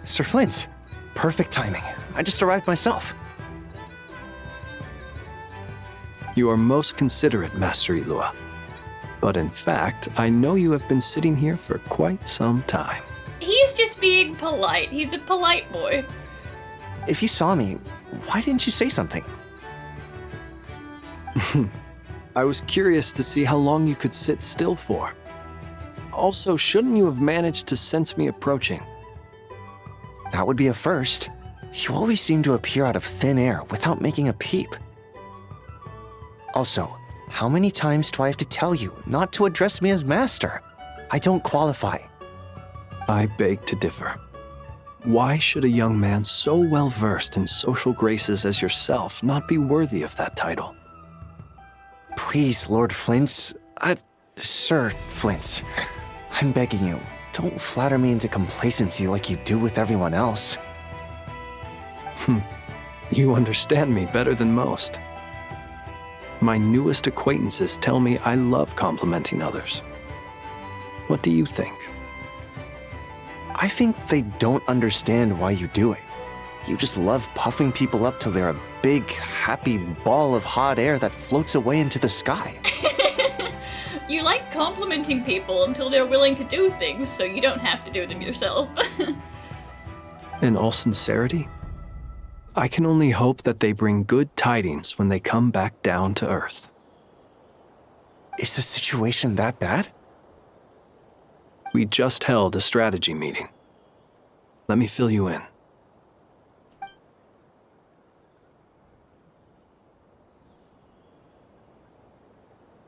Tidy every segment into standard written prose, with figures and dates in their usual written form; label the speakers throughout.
Speaker 1: Sir Flint. Perfect timing. I just arrived myself.
Speaker 2: You are most considerate, Master Ilua. But in fact, I know you have been sitting here for quite some time.
Speaker 3: He's just being polite. He's a polite boy.
Speaker 1: If you saw me, why didn't you say something?
Speaker 2: I was curious to see how long you could sit still for. Also, shouldn't you have managed to sense me approaching?
Speaker 1: That would be a first. You always seem to appear out of thin air without making a peep. Also, how many times do I have to tell you not to address me as master? I don't qualify.
Speaker 2: I beg to differ. Why should a young man so well versed in social graces as yourself not be worthy of that title?
Speaker 1: Please, Lord Flint's... Sir Flint's. I'm begging you, don't flatter me into complacency like you do with everyone else.
Speaker 2: You understand me better than most. My newest acquaintances tell me I love complimenting others. What do you think?
Speaker 1: I think they don't understand why you do it. You just love puffing people up till they're a big, happy ball of hot air that floats away into the sky.
Speaker 3: You like complimenting people until they're willing to do things so you don't have to do them yourself.
Speaker 2: In all sincerity, I can only hope that they bring good tidings when they come back down to Earth.
Speaker 1: Is the situation that bad?
Speaker 2: We just held a strategy meeting. Let me fill you in.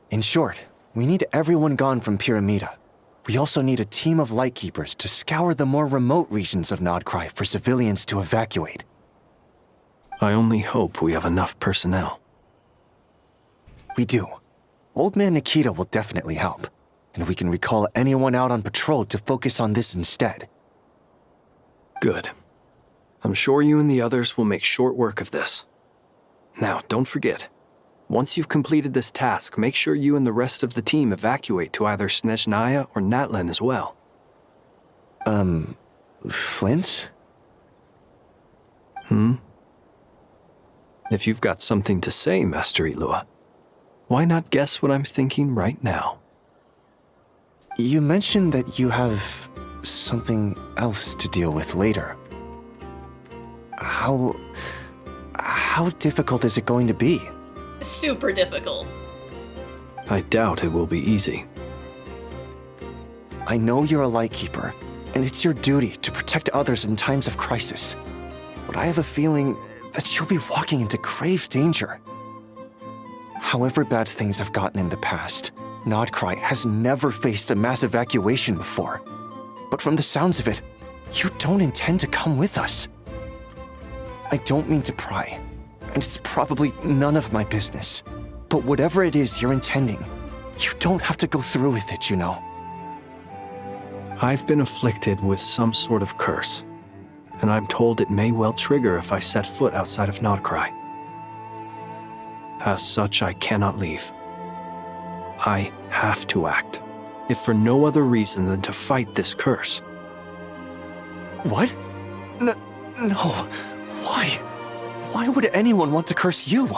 Speaker 1: In short, we need everyone gone from Pyramida. We also need a team of Lightkeepers to scour the more remote regions of Nod-Krai for civilians to evacuate.
Speaker 2: I only hope we have enough personnel.
Speaker 1: We do. Old Man Nikita will definitely help, and we can recall anyone out on patrol to focus on this instead.
Speaker 2: Good. I'm sure you and the others will make short work of this. Now, don't forget, once you've completed this task, make sure you and the rest of the team evacuate to either Snezhnaya or Natlan as well.
Speaker 1: Flint?
Speaker 2: If you've got something to say, Master Ilua, why not guess what I'm thinking right now?
Speaker 1: You mentioned that you have something else to deal with later. How difficult is it going to be?
Speaker 3: Super difficult.
Speaker 2: I doubt it will be easy.
Speaker 1: I know you're a Lightkeeper, and it's your duty to protect others in times of crisis. But I have a feeling that you'll be walking into grave danger. However bad things have gotten in the past, Nod-Krai has never faced a mass evacuation before. But from the sounds of it, you don't intend to come with us. I don't mean to pry, and it's probably none of my business. But whatever it is you're intending, you don't have to go through with it, you know.
Speaker 2: I've been afflicted with some sort of curse, and I'm told it may well trigger if I set foot outside of Nod-Krai. As such, I cannot leave. I have to act, if for no other reason than to fight this curse.
Speaker 1: What? No. Why? Why would anyone want to curse you?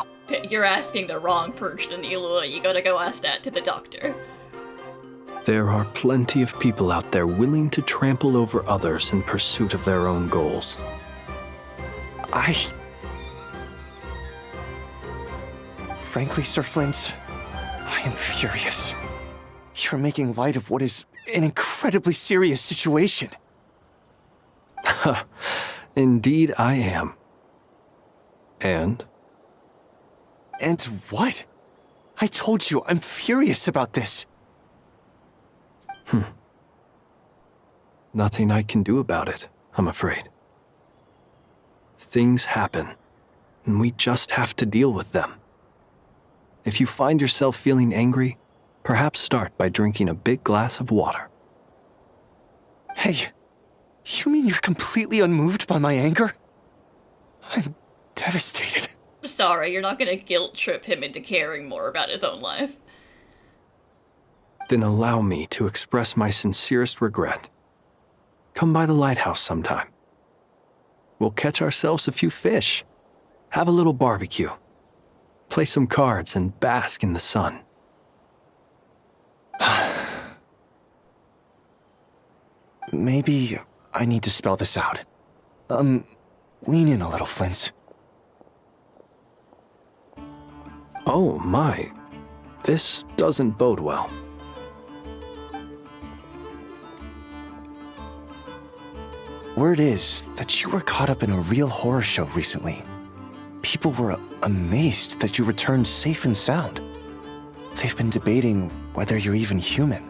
Speaker 3: You're asking the wrong person, Ilua. You gotta go ask that to the doctor.
Speaker 2: There are plenty of people out there willing to trample over others in pursuit of their own goals.
Speaker 1: Frankly, Sir Flint, I am furious. You're making light of what is an incredibly serious situation.
Speaker 2: Indeed I am. And?
Speaker 1: And what? I told you I'm furious about this.
Speaker 2: Nothing I can do about it, I'm afraid. Things happen, and we just have to deal with them. If you find yourself feeling angry, perhaps start by drinking a big glass of water.
Speaker 1: Hey, you mean you're completely unmoved by my anger? I'm devastated.
Speaker 3: Sorry, you're not gonna guilt trip him into caring more about his own life.
Speaker 2: Then allow me to express my sincerest regret. Come by the lighthouse sometime. we'll catch ourselves a few fish, have a little barbecue, play some cards, and bask in the sun.
Speaker 1: Maybe I need to spell this out. Lean in a little, Flint's.
Speaker 2: Oh my, this doesn't bode well.
Speaker 1: Word is that you were caught up in a real horror show recently. People were amazed that you returned safe and sound. They've been debating whether you're even human.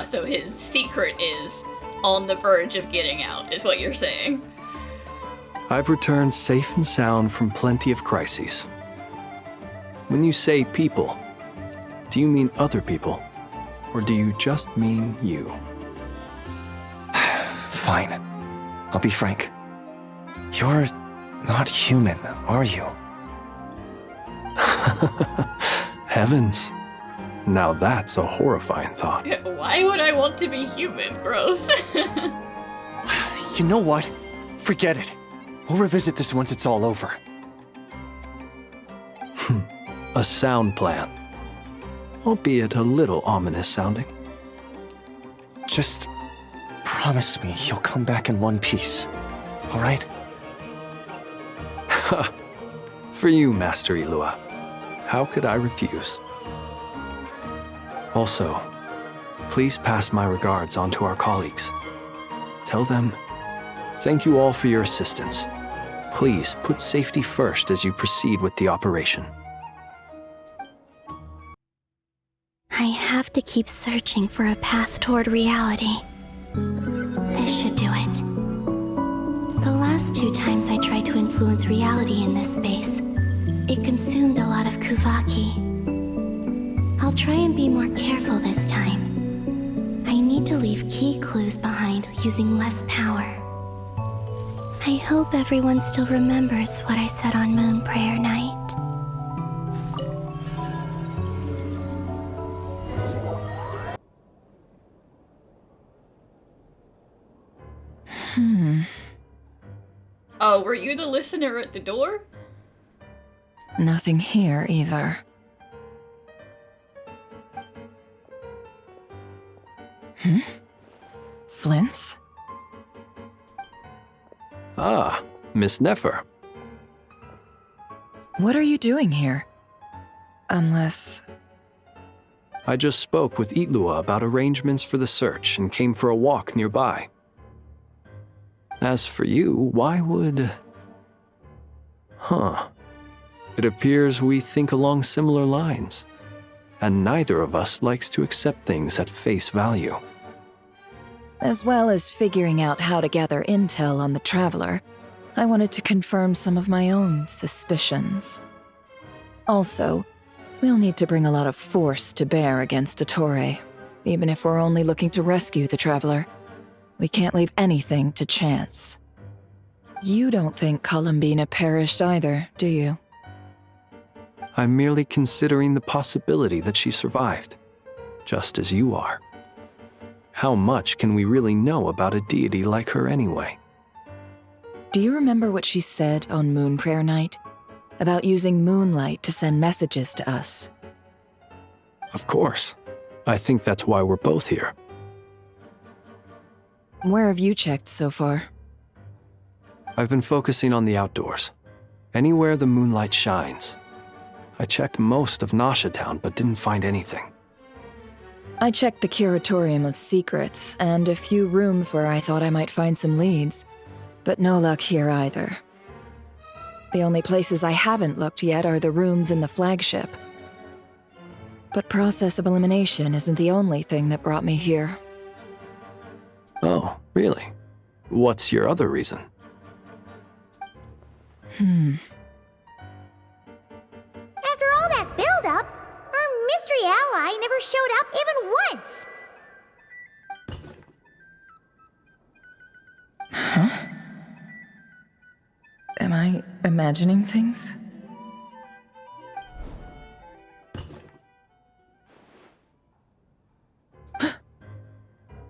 Speaker 3: So his secret is on the verge of getting out, is what you're saying.
Speaker 2: I've returned safe and sound from plenty of crises. When you say people, do you mean other people? Or do you just mean you?
Speaker 1: Fine. I'll be frank. You're not human, are you?
Speaker 2: Heavens. Now that's a horrifying thought.
Speaker 3: Why would I want to be human? Gross.
Speaker 1: You know what? Forget it. We'll revisit this once it's all over.
Speaker 2: A sound plan. Albeit a little ominous sounding.
Speaker 1: Just promise me you'll come back in one piece, all right?
Speaker 2: For you, Master Ilua. How could I refuse? Also, please pass my regards on to our colleagues. Tell them, thank you all for your assistance. Please put safety first as you proceed with the operation.
Speaker 4: I have to keep searching for a path toward reality. This should do it. The last 2 times I tried to influence reality in this space, it consumed a lot of Kuvaki. I'll try and be more careful this time. I need to leave key clues behind using less power. I hope everyone still remembers what I said on Moon Prayer Night.
Speaker 3: Oh, were you the listener at the door?
Speaker 5: Nothing here either. Flint's?
Speaker 2: Ah, Miss Nefer.
Speaker 5: What are you doing here? Unless...
Speaker 2: I just spoke with Itlua about arrangements for the search and came for a walk nearby. As for you, why would... It appears we think along similar lines, and neither of us likes to accept things at face value.
Speaker 5: As well as figuring out how to gather intel on the Traveler, I wanted to confirm some of my own suspicions. Also, we'll need to bring a lot of force to bear against Dottore, even if we're only looking to rescue the Traveler. We can't leave anything to chance. You don't think Columbina perished either, do you?
Speaker 2: I'm merely considering the possibility that she survived, just as you are. How much can we really know about a deity like her anyway?
Speaker 5: Do you remember what she said on Moon Prayer Night? About using moonlight to send messages to us?
Speaker 2: Of course. I think that's why we're both here.
Speaker 5: Where have you checked so far?
Speaker 2: I've been focusing on the outdoors. Anywhere the moonlight shines. I checked most of Nasha Town, but didn't find anything.
Speaker 5: I checked the Curatorium of Secrets, and a few rooms where I thought I might find some leads, but no luck here either. The only places I haven't looked yet are the rooms in the flagship. But process of elimination isn't the only thing that brought me here.
Speaker 2: Oh, really? What's your other reason?
Speaker 6: After all that build-up, our mystery ally never showed up even once!
Speaker 5: Huh? Am I imagining things?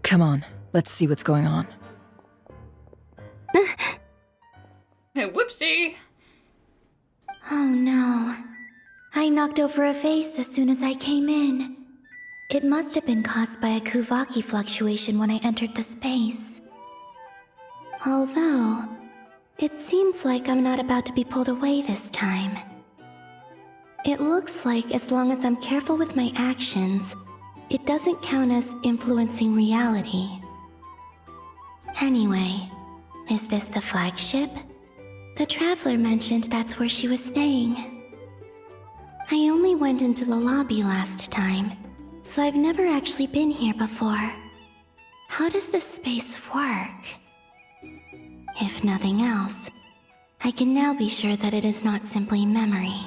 Speaker 5: Come on, let's see what's going on.
Speaker 3: Whoopsie.
Speaker 4: Oh no. I knocked over a vase as soon as I came in. It must have been caused by a Kuvaki fluctuation when I entered the space. Although, it seems like I'm not about to be pulled away this time. It looks like as long as I'm careful with my actions, it doesn't count as influencing reality. Anyway, is this the flagship? The Traveler mentioned that's where she was staying. I only went into the lobby last time, so I've never actually been here before. How does this space work? If nothing else, I can now be sure that it is not simply memory.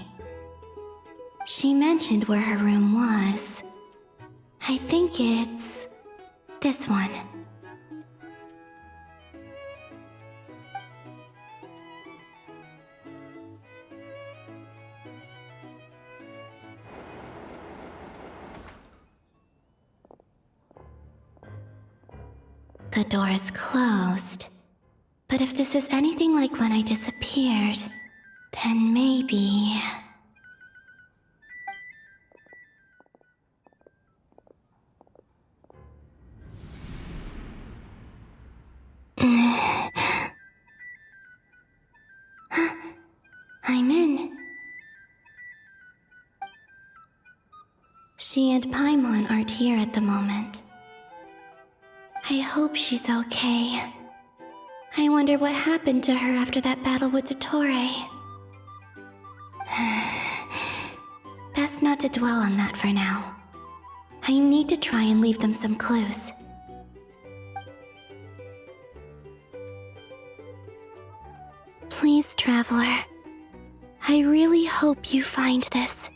Speaker 4: She mentioned where her room was. I think it's this one. The door is closed. But if this is anything like when I disappeared, then maybe... I'm in. She and Paimon aren't here at the moment. I hope she's okay. I wonder what happened to her after that battle with Dottore. Best not to dwell on that for now. I need to try and leave them some clues. Please, Traveler. I really hope you find this.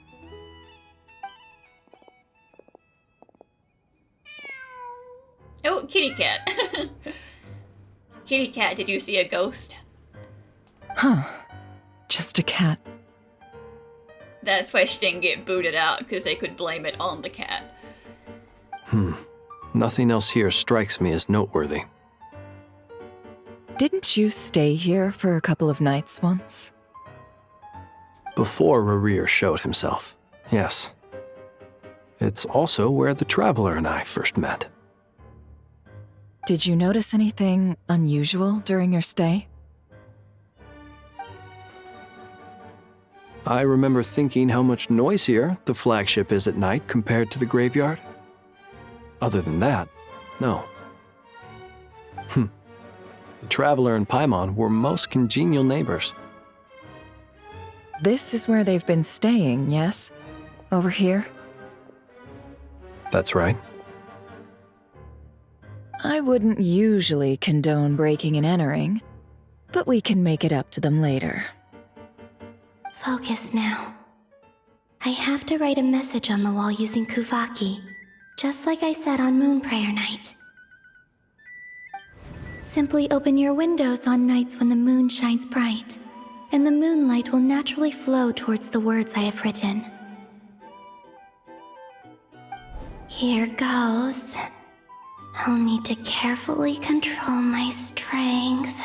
Speaker 3: Oh, kitty cat. Kitty cat, did you see a ghost?
Speaker 5: Huh. Just a cat.
Speaker 3: That's why she didn't get booted out, because they could blame it on the cat.
Speaker 2: Nothing else here strikes me as noteworthy.
Speaker 5: Didn't you stay here for a couple of nights once?
Speaker 2: Before Rerir showed himself, yes. It's also where the Traveler and I first met.
Speaker 5: Did you notice anything unusual during your stay?
Speaker 2: I remember thinking how much noisier the flagship is at night compared to the graveyard. Other than that, no. The Traveler and Paimon were most congenial neighbors.
Speaker 5: This is where they've been staying, yes? Over here?
Speaker 2: That's right.
Speaker 5: I wouldn't usually condone breaking and entering, but we can make it up to them later.
Speaker 4: Focus now. I have to write a message on the wall using Kuvaki, just like I said on Moon Prayer Night. Simply open your windows on nights when the moon shines bright, and the moonlight will naturally flow towards the words I have written. Here goes. I'll need to carefully control my strength.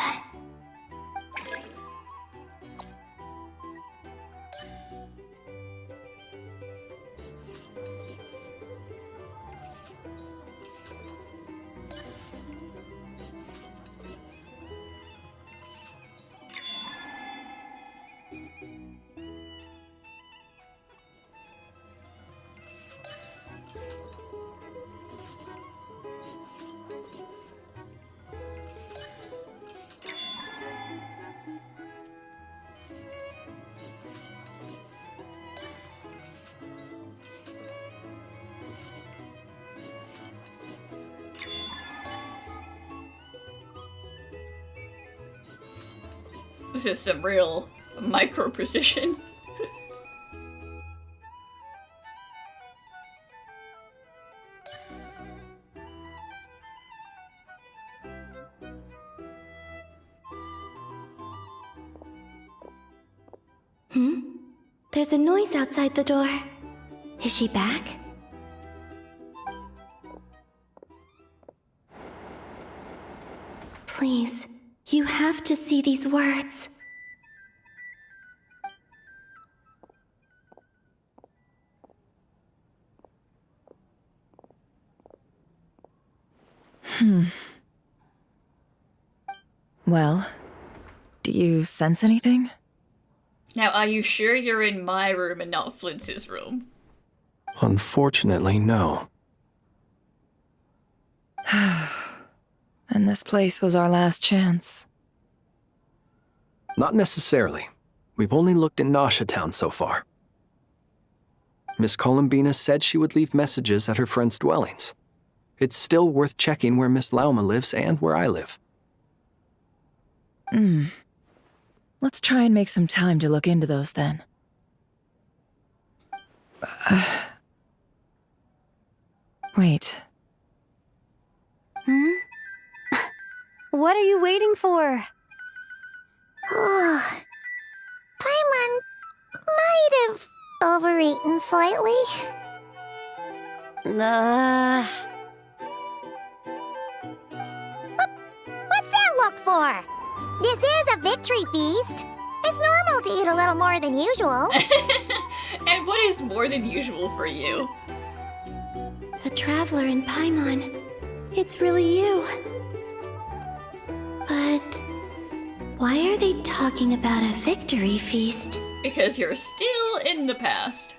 Speaker 3: This is some real micro precision.
Speaker 4: There's a noise outside the door. Is she back? Please, you have to see these words.
Speaker 5: Well, do you sense anything?
Speaker 3: Now, are you sure you're in my room and not Flintz's room?
Speaker 2: Unfortunately, no.
Speaker 5: And this place was our last chance.
Speaker 2: Not necessarily. We've only looked in Nasha Town so far. Miss Columbina said she would leave messages at her friends' dwellings. It's still worth checking where Miss Lauma lives and where I live.
Speaker 5: Let's try and make some time to look into those then. Wait.
Speaker 7: What are you waiting for?
Speaker 6: Paimon might have overeaten slightly. What's that look for? This is a victory feast. It's normal to eat a little more than usual.
Speaker 3: And what is more than usual for you?
Speaker 4: The Traveler in Paimon. It's really you. But why are they talking about a victory feast?
Speaker 3: Because you're still in the past.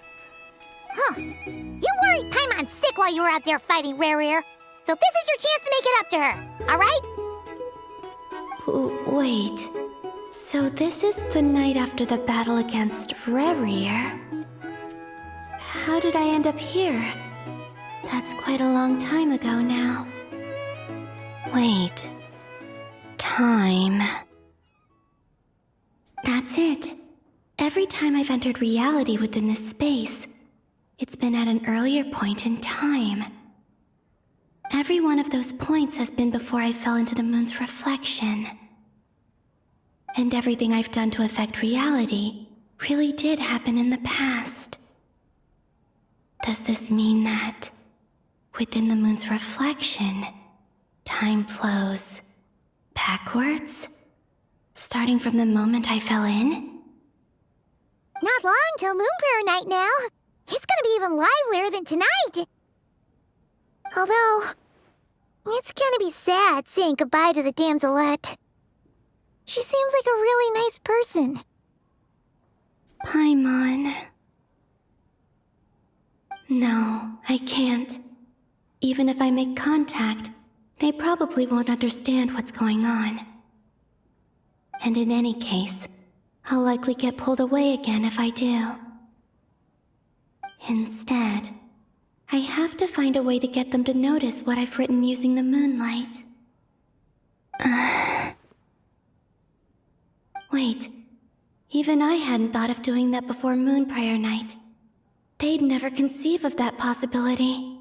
Speaker 6: Huh. You worried Paimon sick while you were out there fighting Rare, so this is your chance to make it up to her, alright?
Speaker 4: Wait. So this is the night after the battle against Rare. How did I end up here? That's quite a long time ago now. Wait. Time. That's it. Every time I've entered reality within this space, it's been at an earlier point in time. Every one of those points has been before I fell into the moon's reflection. And everything I've done to affect reality really did happen in the past. Does this mean that, within the moon's reflection, time flows backwards? Starting from the moment I fell in?
Speaker 6: Not long till Moon Prayer Night now. It's gonna be even livelier than tonight. Although, it's gonna be sad saying goodbye to the damselette. She seems like a really nice person.
Speaker 4: Paimon. No, I can't. Even if I make contact, they probably won't understand what's going on. And in any case, I'll likely get pulled away again if I do. Instead, I have to find a way to get them to notice what I've written using the moonlight. Wait, even I hadn't thought of doing that before Moon Prayer Night. They'd never conceive of that possibility.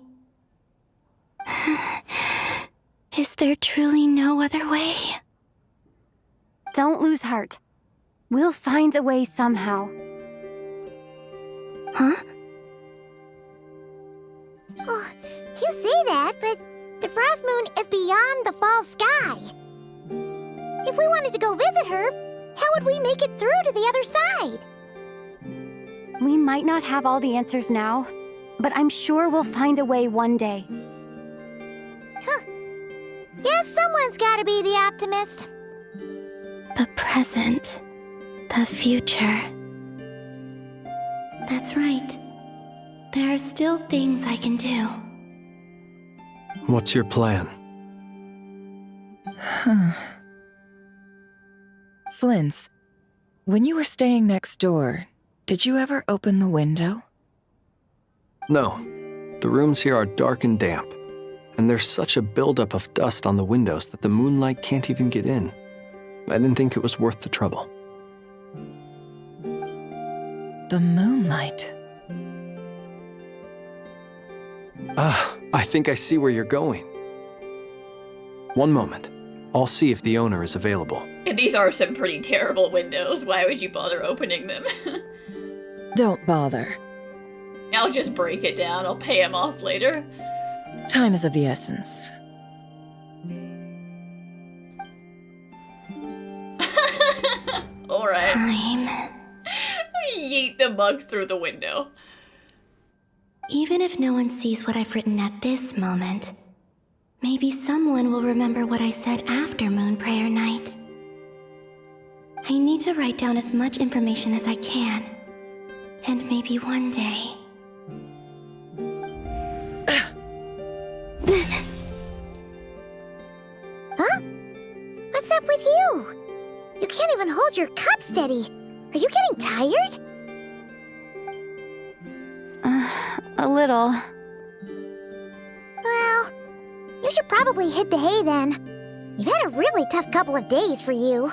Speaker 4: Is there truly no other way?
Speaker 7: Don't lose heart. We'll find a way somehow.
Speaker 4: Huh?
Speaker 6: Oh, you say that, but the Frost Moon is beyond the fall sky. If we wanted to go visit her, how would we make it through to the other side?
Speaker 7: We might not have all the answers now, but I'm sure we'll find a way one day.
Speaker 6: Guess someone's gotta be the optimist.
Speaker 4: The present. The future. That's right. There are still things I can do.
Speaker 2: What's your plan?
Speaker 5: Flint's, when you were staying next door, did you ever open the window?
Speaker 2: No. The rooms here are dark and damp, and there's such a buildup of dust on the windows that the moonlight can't even get in. I didn't think it was worth the trouble.
Speaker 5: The moonlight.
Speaker 2: I think I see where you're going. One moment. I'll see if the owner is available.
Speaker 3: These are some pretty terrible windows. Why would you bother opening them?
Speaker 5: Don't bother.
Speaker 3: I'll just break it down. I'll pay him off later.
Speaker 5: Time is of the essence.
Speaker 3: Alright.
Speaker 4: Time.
Speaker 3: Yeet the mug through the window.
Speaker 4: Even if no one sees what I've written at this moment, Maybe someone will remember what I said after Moon Prayer Night. I need to write down as much information as I can. And maybe one day...
Speaker 6: Huh? What's up with you? You can't even hold your cup steady. Are you getting tired?
Speaker 7: A little.
Speaker 6: Well, you should probably hit the hay then. You've had a really tough couple of days for you.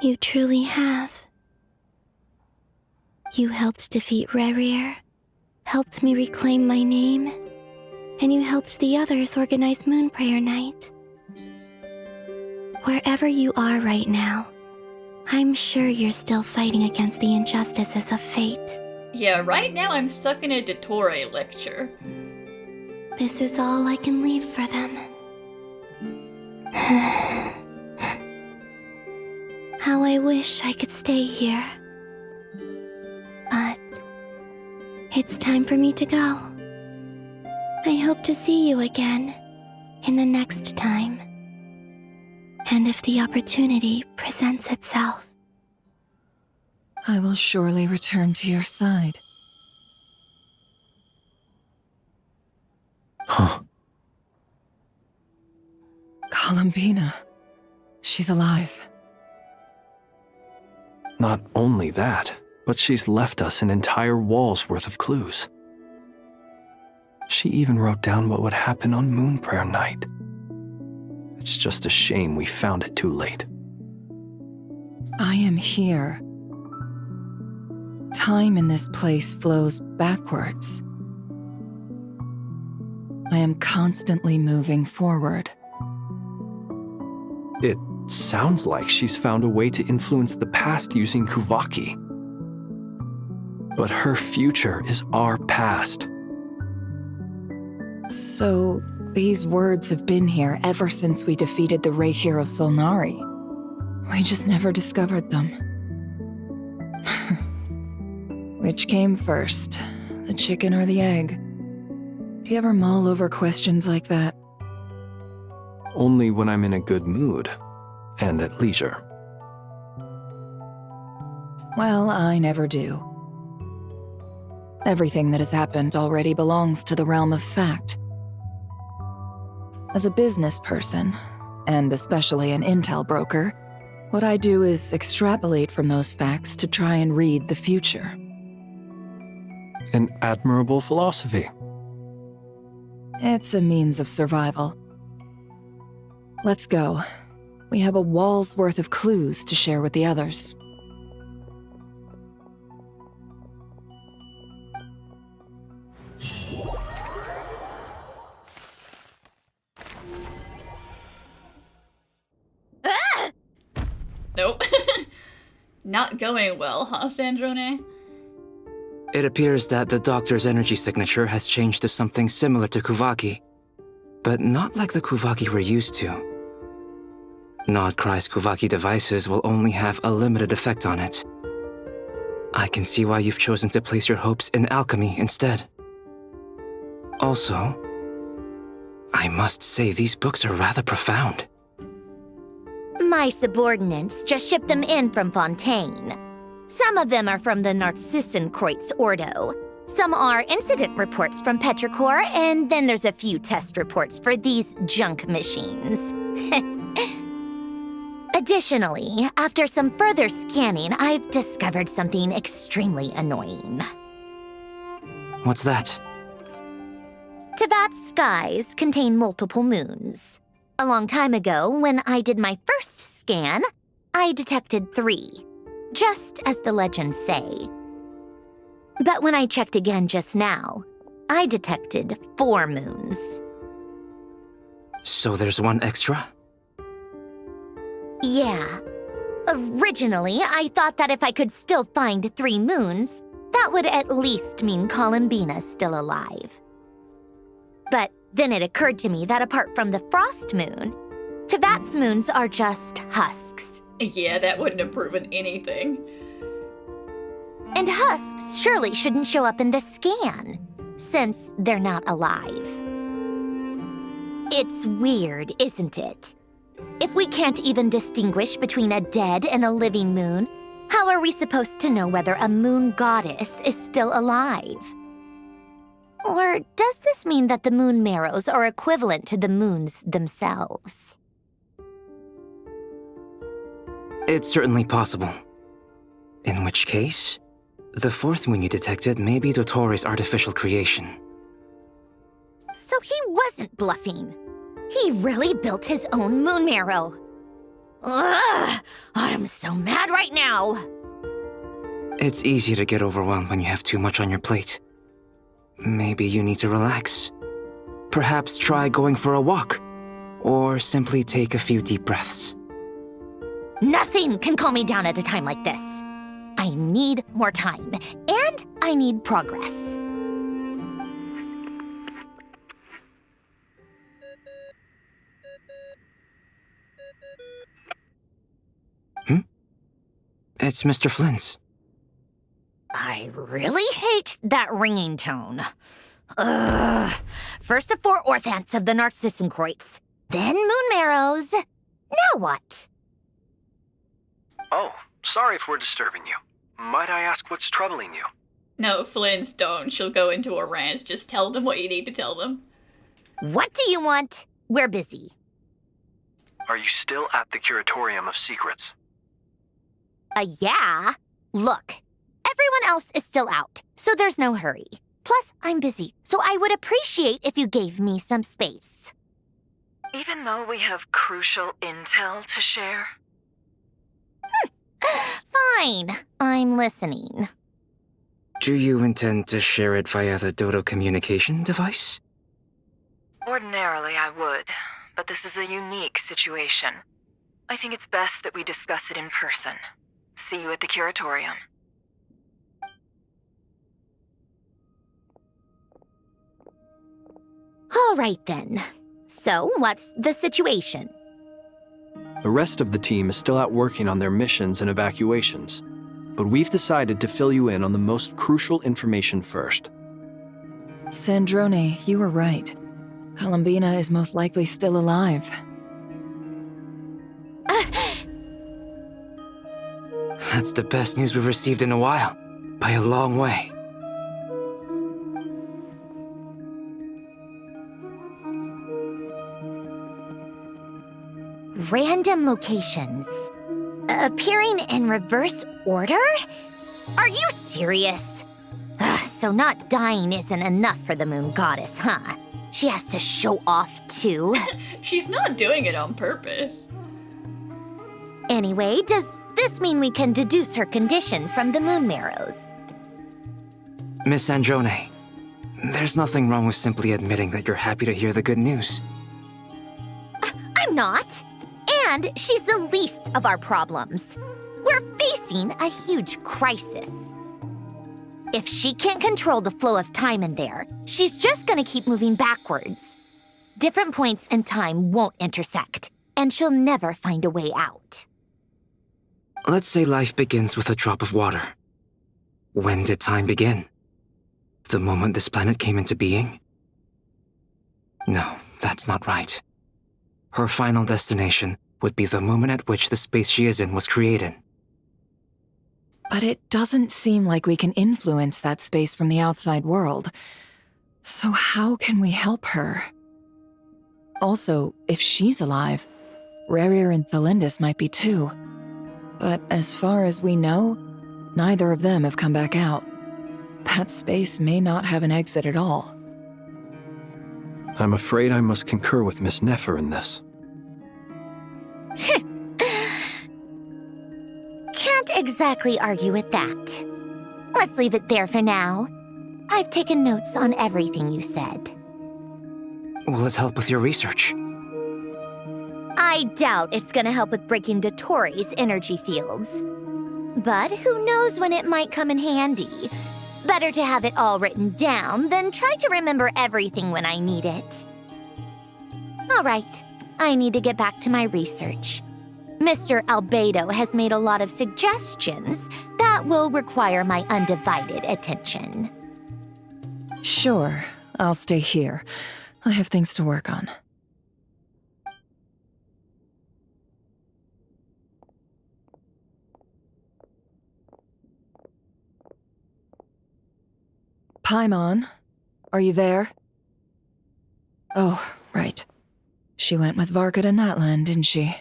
Speaker 4: You truly have. You helped defeat Rerir, helped me reclaim my name, and you helped the others organize Moon Prayer Night. Wherever you are right now, I'm sure you're still fighting against the injustices of fate.
Speaker 3: Yeah, right now I'm stuck in a Dottore lecture.
Speaker 4: This is all I can leave for them. How I wish I could stay here. But it's time for me to go. I hope to see you again in the next time. And if the opportunity presents itself.
Speaker 5: I will surely return to your side.
Speaker 2: Huh.
Speaker 5: Columbina. She's alive.
Speaker 2: Not only that, but she's left us an entire wall's worth of clues. She even wrote down what would happen on Moon Prayer Night. It's just a shame we found it too late.
Speaker 5: I am here. Time in this place flows backwards. I am constantly moving forward.
Speaker 2: It sounds like she's found a way to influence the past using Kuvaki. But her future is our past.
Speaker 5: So, these words have been here ever since we defeated the Reir of Solnari. We just never discovered them. Which came first, the chicken or the egg? Do you ever mull over questions like that?
Speaker 2: Only when I'm in a good mood and at leisure.
Speaker 5: Well, I never do. Everything that has happened already belongs to the realm of fact. As a business person, and especially an intel broker, what I do is extrapolate from those facts to try and read the future.
Speaker 2: An admirable philosophy.
Speaker 5: It's a means of survival. Let's go. We have a wall's worth of clues to share with the others.
Speaker 3: Nope. Not going well, huh, Sandrone?
Speaker 8: It appears that the doctor's energy signature has changed to something similar to Kuvaki, but not like the Kuvaki we're used to. Nod-Krai's Kuvaki devices will only have a limited effect on it. I can see why you've chosen to place your hopes in alchemy instead. Also, I must say these books are rather profound.
Speaker 9: My subordinates just shipped them in from Fontaine. Some of them are from the Narcissenkreuz Ordo. Some are incident reports from Petrichor, and then there's a few test reports for these junk machines. Additionally, after some further scanning, I've discovered something extremely annoying.
Speaker 8: What's that?
Speaker 9: Teyvat's skies contain multiple moons. A long time ago, when I did my first scan, I detected 3, just as the legends say. But when I checked again just now, I detected 4 moons.
Speaker 8: So there's one extra?
Speaker 9: Yeah. Originally, I thought that if I could still find 3 moons, that would at least mean Columbina's still alive. But then it occurred to me that apart from the frost moon, Teyvat's moons are just husks.
Speaker 3: Yeah, that wouldn't have proven anything.
Speaker 9: And husks surely shouldn't show up in the scan, since they're not alive. It's weird, isn't it? If we can't even distinguish between a dead and a living moon, how are we supposed to know whether a moon goddess is still alive? Or does this mean that the moon marrows are equivalent to the moons themselves?
Speaker 8: It's certainly possible. In which case, the fourth moon you detected may be Dottore's artificial creation.
Speaker 9: So he wasn't bluffing. He really built his own moon marrow. Ugh! I'm so mad right now!
Speaker 8: It's easy to get overwhelmed when you have too much on your plate. Maybe you need to relax. Perhaps try going for a walk, or simply take a few deep breaths.
Speaker 9: Nothing can calm me down at a time like this. I need more time, and I need progress.
Speaker 8: It's Mr. Flynn's.
Speaker 9: I really hate that ringing tone. Ugh. First the 4 orthants of the Narcissenkreuz, then moon marrows. Now what?
Speaker 2: Oh, sorry if we're disturbing you. Might I ask what's troubling you?
Speaker 3: No, Flynn's don't. She'll go into a rant. Just tell them what you need to tell them.
Speaker 9: What do you want? We're busy.
Speaker 2: Are you still at the Curatorium of Secrets?
Speaker 9: Yeah. Look, everyone else is still out, so there's no hurry. Plus, I'm busy, so I would appreciate if you gave me some space.
Speaker 5: Even though we have crucial intel to share?
Speaker 9: Fine, I'm listening.
Speaker 8: Do you intend to share it via the Dodo communication device?
Speaker 5: Ordinarily, I would, but this is a unique situation. I think it's best that we discuss it in person. See you at the Curatorium.
Speaker 9: All right then. So, what's the situation?
Speaker 2: The rest of the team is still out working on their missions and evacuations, but we've decided to fill you in on the most crucial information first.
Speaker 5: Sandrone, you were right. Columbina is most likely still alive.
Speaker 8: That's the best news we've received in a while, by a long way.
Speaker 9: Random locations. Appearing in reverse order? Are you serious? So not dying isn't enough for the moon goddess, huh? She has to show off too?
Speaker 3: She's not doing it on purpose.
Speaker 9: Anyway, does this mean we can deduce her condition from the moon marrows?
Speaker 8: Miss Sandrone, there's nothing wrong with simply admitting that you're happy to hear the good news.
Speaker 9: I'm not. And she's the least of our problems. We're facing a huge crisis. If she can't control the flow of time in there, she's just gonna keep moving backwards. Different points in time won't intersect, and she'll never find a way out.
Speaker 8: Let's say life begins with a drop of water. When did time begin? The moment this planet came into being? No, that's not right. Her final destination would be the moment at which the space she is in was created.
Speaker 5: But it doesn't seem like we can influence that space from the outside world. So how can we help her? Also, if she's alive, Rarier and Thelindis might be too. But as far as we know, neither of them have come back out. That space may not have an exit at all.
Speaker 2: I'm afraid I must concur with Miss Nefer in this.
Speaker 9: Can't exactly argue with that. Let's leave it there for now. I've taken notes on everything you said.
Speaker 8: Will it help with your research?
Speaker 9: I doubt it's gonna help with breaking Dottore's energy fields. But who knows when it might come in handy. Better to have it all written down than try to remember everything when I need it. All right, I need to get back to my research. Mr. Albedo has made a lot of suggestions that will require my undivided attention.
Speaker 5: Sure, I'll stay here. I have things to work on. Paimon, are you there? Oh, right. She went with Varka to Natlan, didn't she?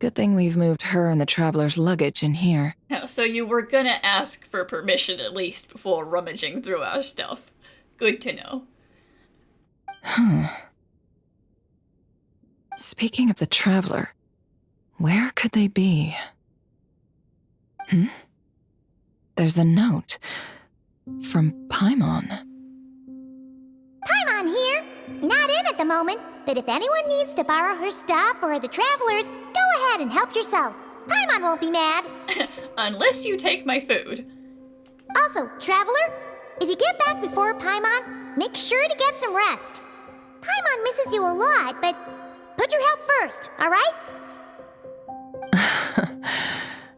Speaker 5: Good thing we've moved her and the Traveler's luggage in here.
Speaker 3: Oh, so you were gonna ask for permission at least before rummaging through our stuff. Good to know.
Speaker 5: Speaking of the Traveler, where could they be? There's a note from Paimon.
Speaker 6: Paimon here. Not in at the moment, but if anyone needs to borrow her stuff or the Travelers, go ahead and help yourself. Paimon won't be mad.
Speaker 3: Unless you take my food.
Speaker 6: Also, Traveler, if you get back before Paimon, make sure to get some rest. Paimon misses you a lot, but put your health first, alright?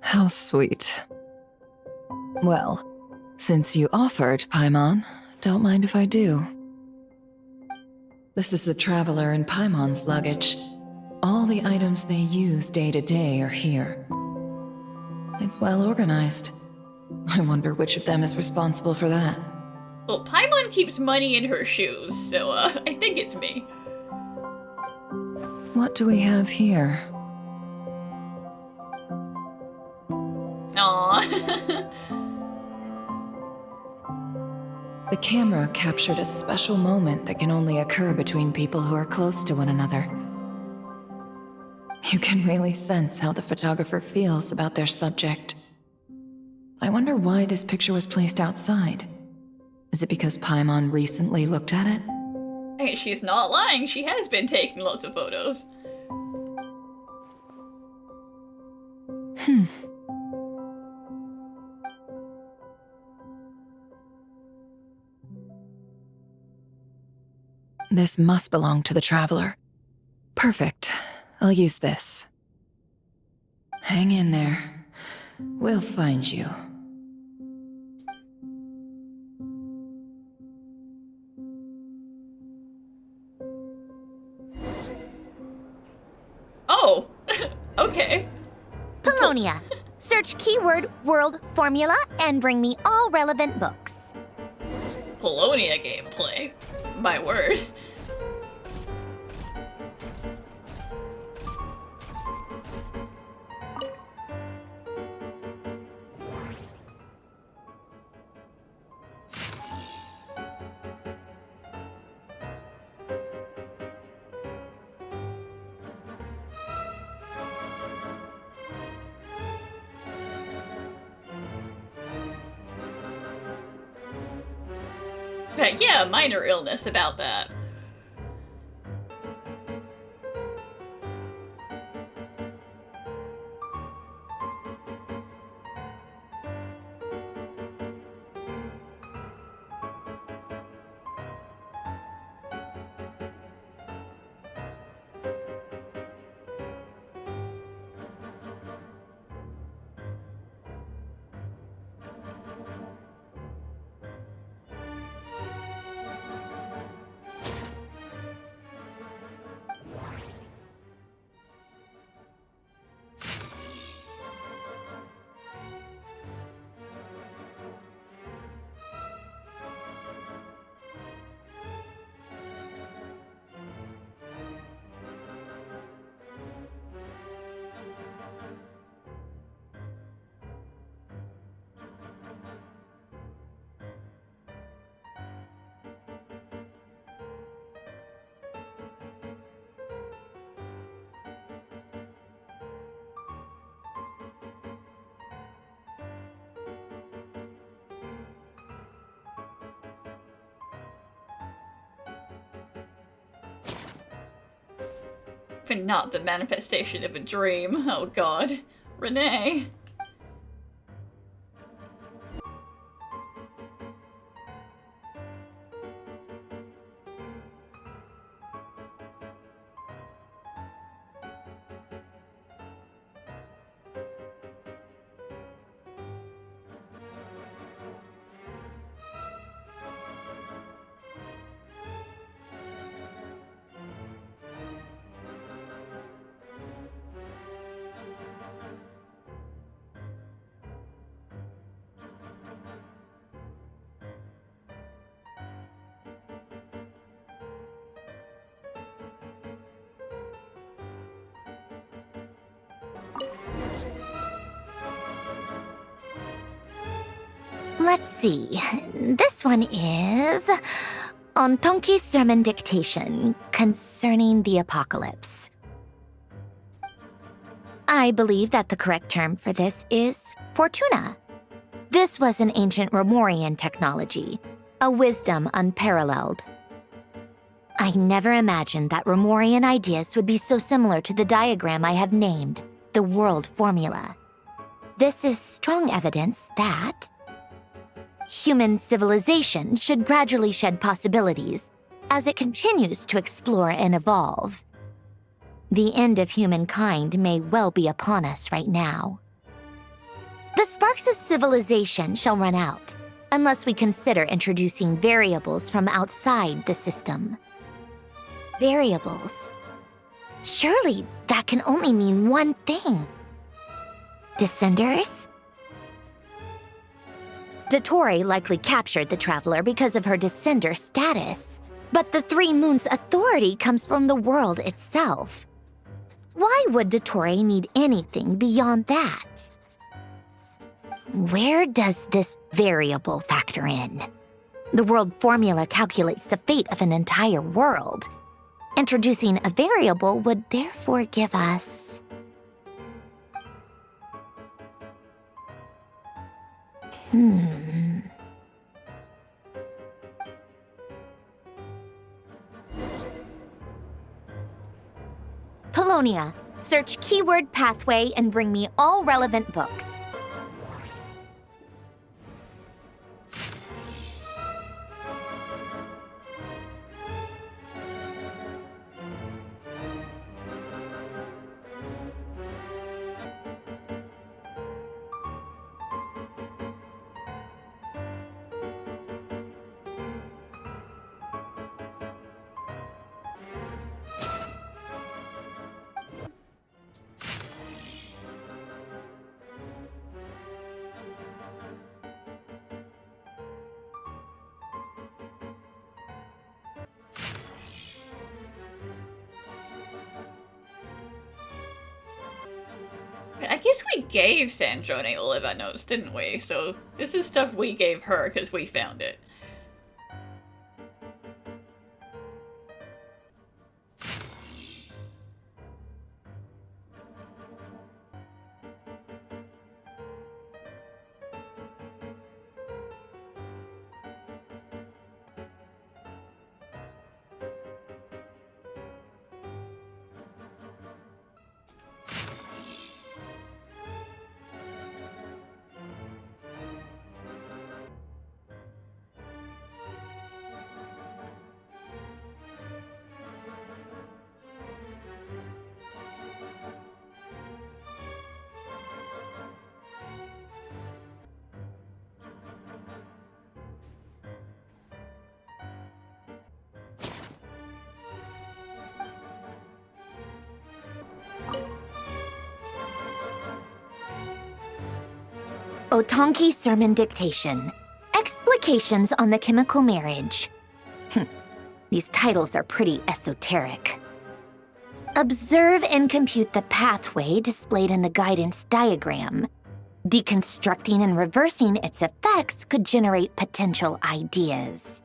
Speaker 5: How sweet. Well, since you offered, Paimon, don't mind if I do. This is the Traveler and Paimon's luggage. All the items they use day to day are here. It's well organized. I wonder which of them is responsible for that.
Speaker 3: Well, Paimon keeps money in her shoes, so I think it's me.
Speaker 5: What do we have here?
Speaker 3: Aww.
Speaker 5: The camera captured a special moment that can only occur between people who are close to one another. You can really sense how the photographer feels about their subject. I wonder why this picture was placed outside. Is it because Paimon recently looked at it?
Speaker 3: Hey, she's not lying, she has been taking lots of photos.
Speaker 5: This must belong to the Traveler. Perfect. I'll use this. Hang in there. We'll find you.
Speaker 3: Oh! Okay.
Speaker 9: Polonia. Search keyword world formula and bring me all relevant books.
Speaker 3: Polonia gameplay. My word. Yeah, minor illness about that. But not the manifestation of a dream. Oh god. Renee.
Speaker 9: Let's see. This one is on Tonki's sermon dictation concerning the apocalypse. I believe that the correct term for this is Fortuna. This was an ancient Romorian technology, a wisdom unparalleled. I never imagined that Romorian ideas would be so similar to the diagram I have named, the World Formula. This is strong evidence that human civilization should gradually shed possibilities as it continues to explore and evolve. The end of humankind may well be upon us right now. The sparks of civilization shall run out, unless we consider introducing variables from outside the system. Variables? Surely that can only mean one thing. Descenders? Dottore likely captured the Traveler because of her descender status. But the Three Moons' authority comes from the world itself. Why would Dottore need anything beyond that? Where does this variable factor in? The world formula calculates the fate of an entire world. Introducing a variable would therefore give us... Polonia, search keyword pathway and bring me all relevant books.
Speaker 3: I guess we gave Sandrone all of our notes, didn't we? So this is stuff we gave her because we found it. Otonki Sermon Dictation. Explications on the Chemical Marriage. These titles are pretty esoteric. Observe and compute the pathway displayed in the guidance diagram. Deconstructing and reversing its effects could generate potential ideas.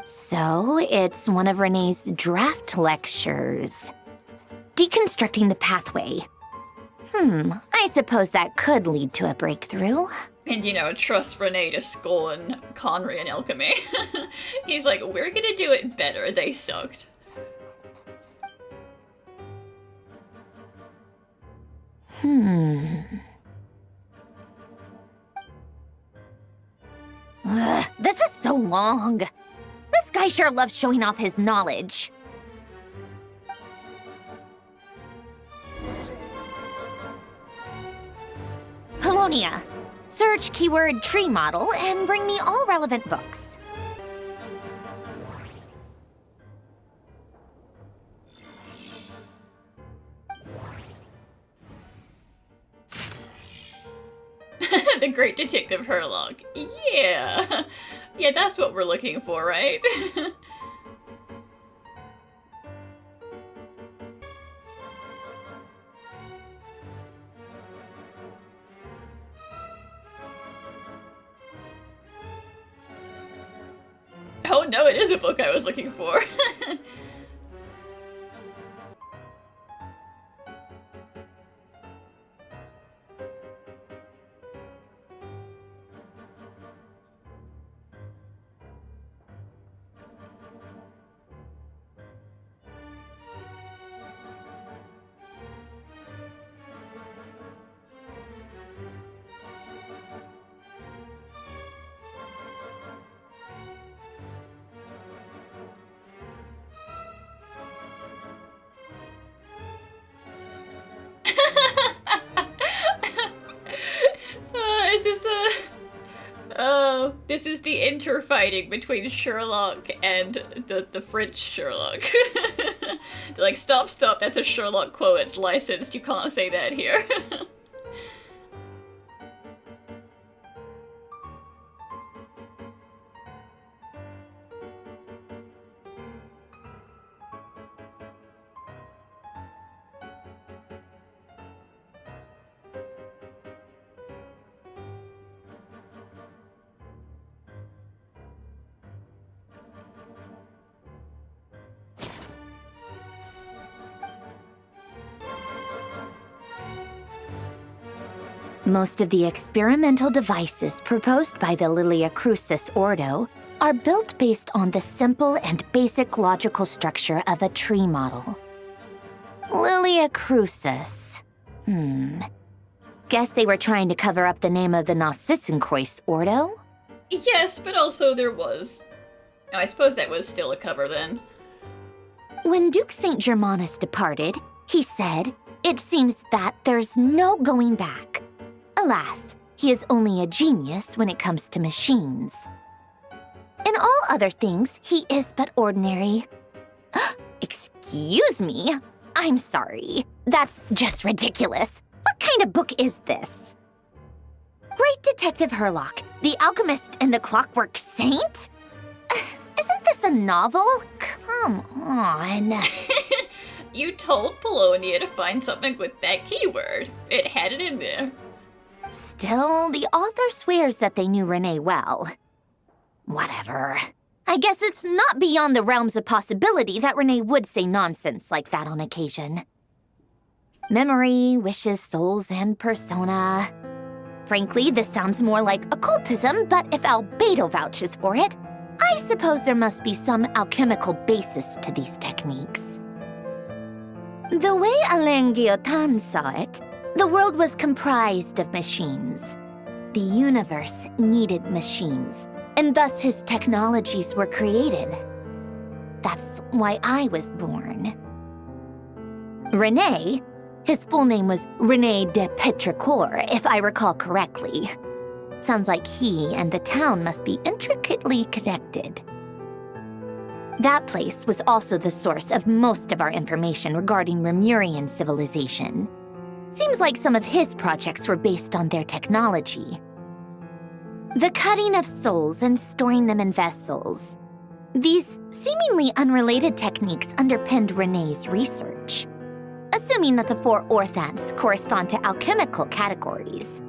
Speaker 3: So, it's one of Renee's draft lectures. Deconstructing the pathway. I suppose that could lead to a breakthrough. And, you know, trust Renee to scorn Conry and alchemy. He's like, we're gonna do it better, they sucked.
Speaker 9: This is so long. This guy sure loves showing off his knowledge. Polonia. Search keyword tree model and bring me all relevant books.
Speaker 3: The Great Detective Herlock. Yeah. Yeah, that's what we're looking for, right?
Speaker 10: Oh no, it is a book I was looking for. This is the interfighting between Sherlock and the French Sherlock. They're like, stop, that's a Sherlock quote, it's licensed, you can't say that here.
Speaker 9: Most of the experimental devices proposed by the Lilia Crucis Ordo are built based on the simple and basic logical structure of a tree model. Lilia Crucis. Guess they were trying to cover up the name of the Nod-Krai Ordo?
Speaker 10: Yes, but also there was... I suppose that was still a cover then.
Speaker 9: When Duke St. Germanus departed, he said, "It seems that there's no going back. Alas, he is only a genius when it comes to machines. In all other things, he is but ordinary." Excuse me? I'm sorry. That's just ridiculous. What kind of book is this? Great Detective Herlock, the Alchemist and the Clockwork Saint? Isn't this a novel? Come on.
Speaker 10: You told Polonia to find something with that keyword. It had it in there.
Speaker 9: Still, the author swears that they knew Renee well. Whatever. I guess it's not beyond the realms of possibility that Renee would say nonsense like that on occasion. Memory, wishes, souls, and persona. Frankly, this sounds more like occultism, but if Albedo vouches for it, I suppose there must be some alchemical basis to these techniques. The way Alain Guillotin saw it, the world was comprised of machines. The universe needed machines, and thus his technologies were created. That's why I was born. René, his full name was René de Petrichor, if I recall correctly. Sounds like he and the town must be intricately connected. That place was also the source of most of our information regarding Remurian civilization. Seems like some of his projects were based on their technology. The cutting of souls and storing them in vessels. These seemingly unrelated techniques underpinned René's research, assuming that the 4 orthants correspond to alchemical categories.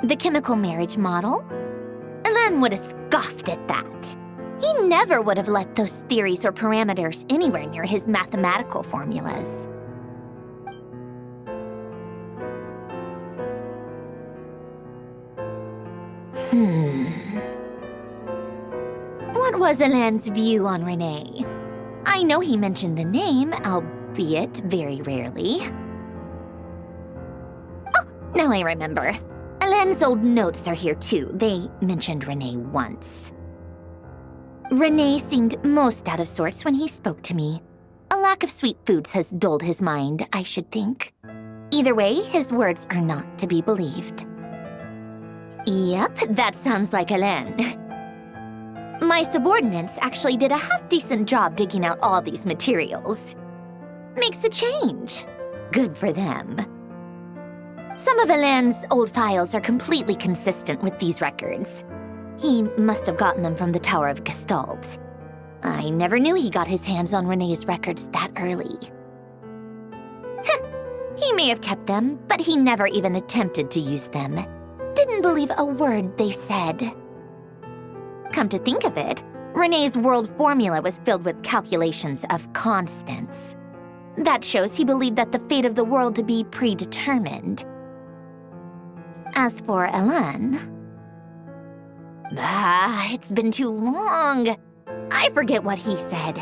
Speaker 9: The chemical marriage model? Alain would have scoffed at that. He never would have let those theories or parameters anywhere near his mathematical formulas. What was Alain's view on René? I know he mentioned the name, albeit very rarely. Oh, now I remember. Alain's old notes are here too. They mentioned René once. René seemed most out of sorts when he spoke to me. A lack of sweet foods has dulled his mind, I should think. Either way, his words are not to be believed. Yep, that sounds like Alain. My subordinates actually did a half-decent job digging out all these materials. Makes a change. Good for them. Some of Alain's old files are completely consistent with these records. He must have gotten them from the Tower of Gestalt. I never knew he got his hands on René's records that early. He may have kept them, but he never even attempted to use them. Didn't believe a word they said. Come to think of it, Renee's world formula was filled with calculations of constants. That shows he believed that the fate of the world to be predetermined. As for Elan... it's been too long. I forget what he said.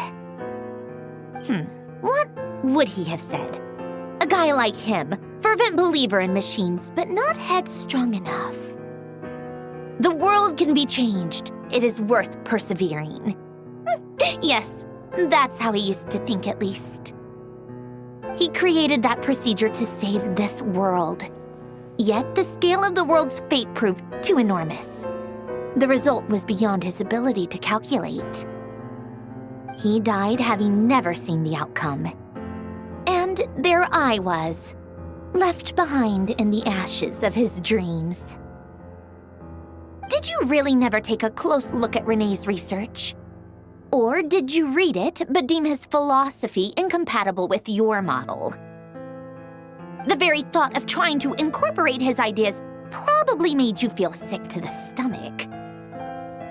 Speaker 9: What would he have said? A guy like him, fervent believer in machines, but not headstrong enough. The world can be changed. It is worth persevering. Yes, that's how he used to think at least. He created that procedure to save this world. Yet the scale of the world's fate proved too enormous. The result was beyond his ability to calculate. He died having never seen the outcome. And there I was, left behind in the ashes of his dreams. Did you really never take a close look at Renee's research? Or did you read it but deem his philosophy incompatible with your model? The very thought of trying to incorporate his ideas probably made you feel sick to the stomach.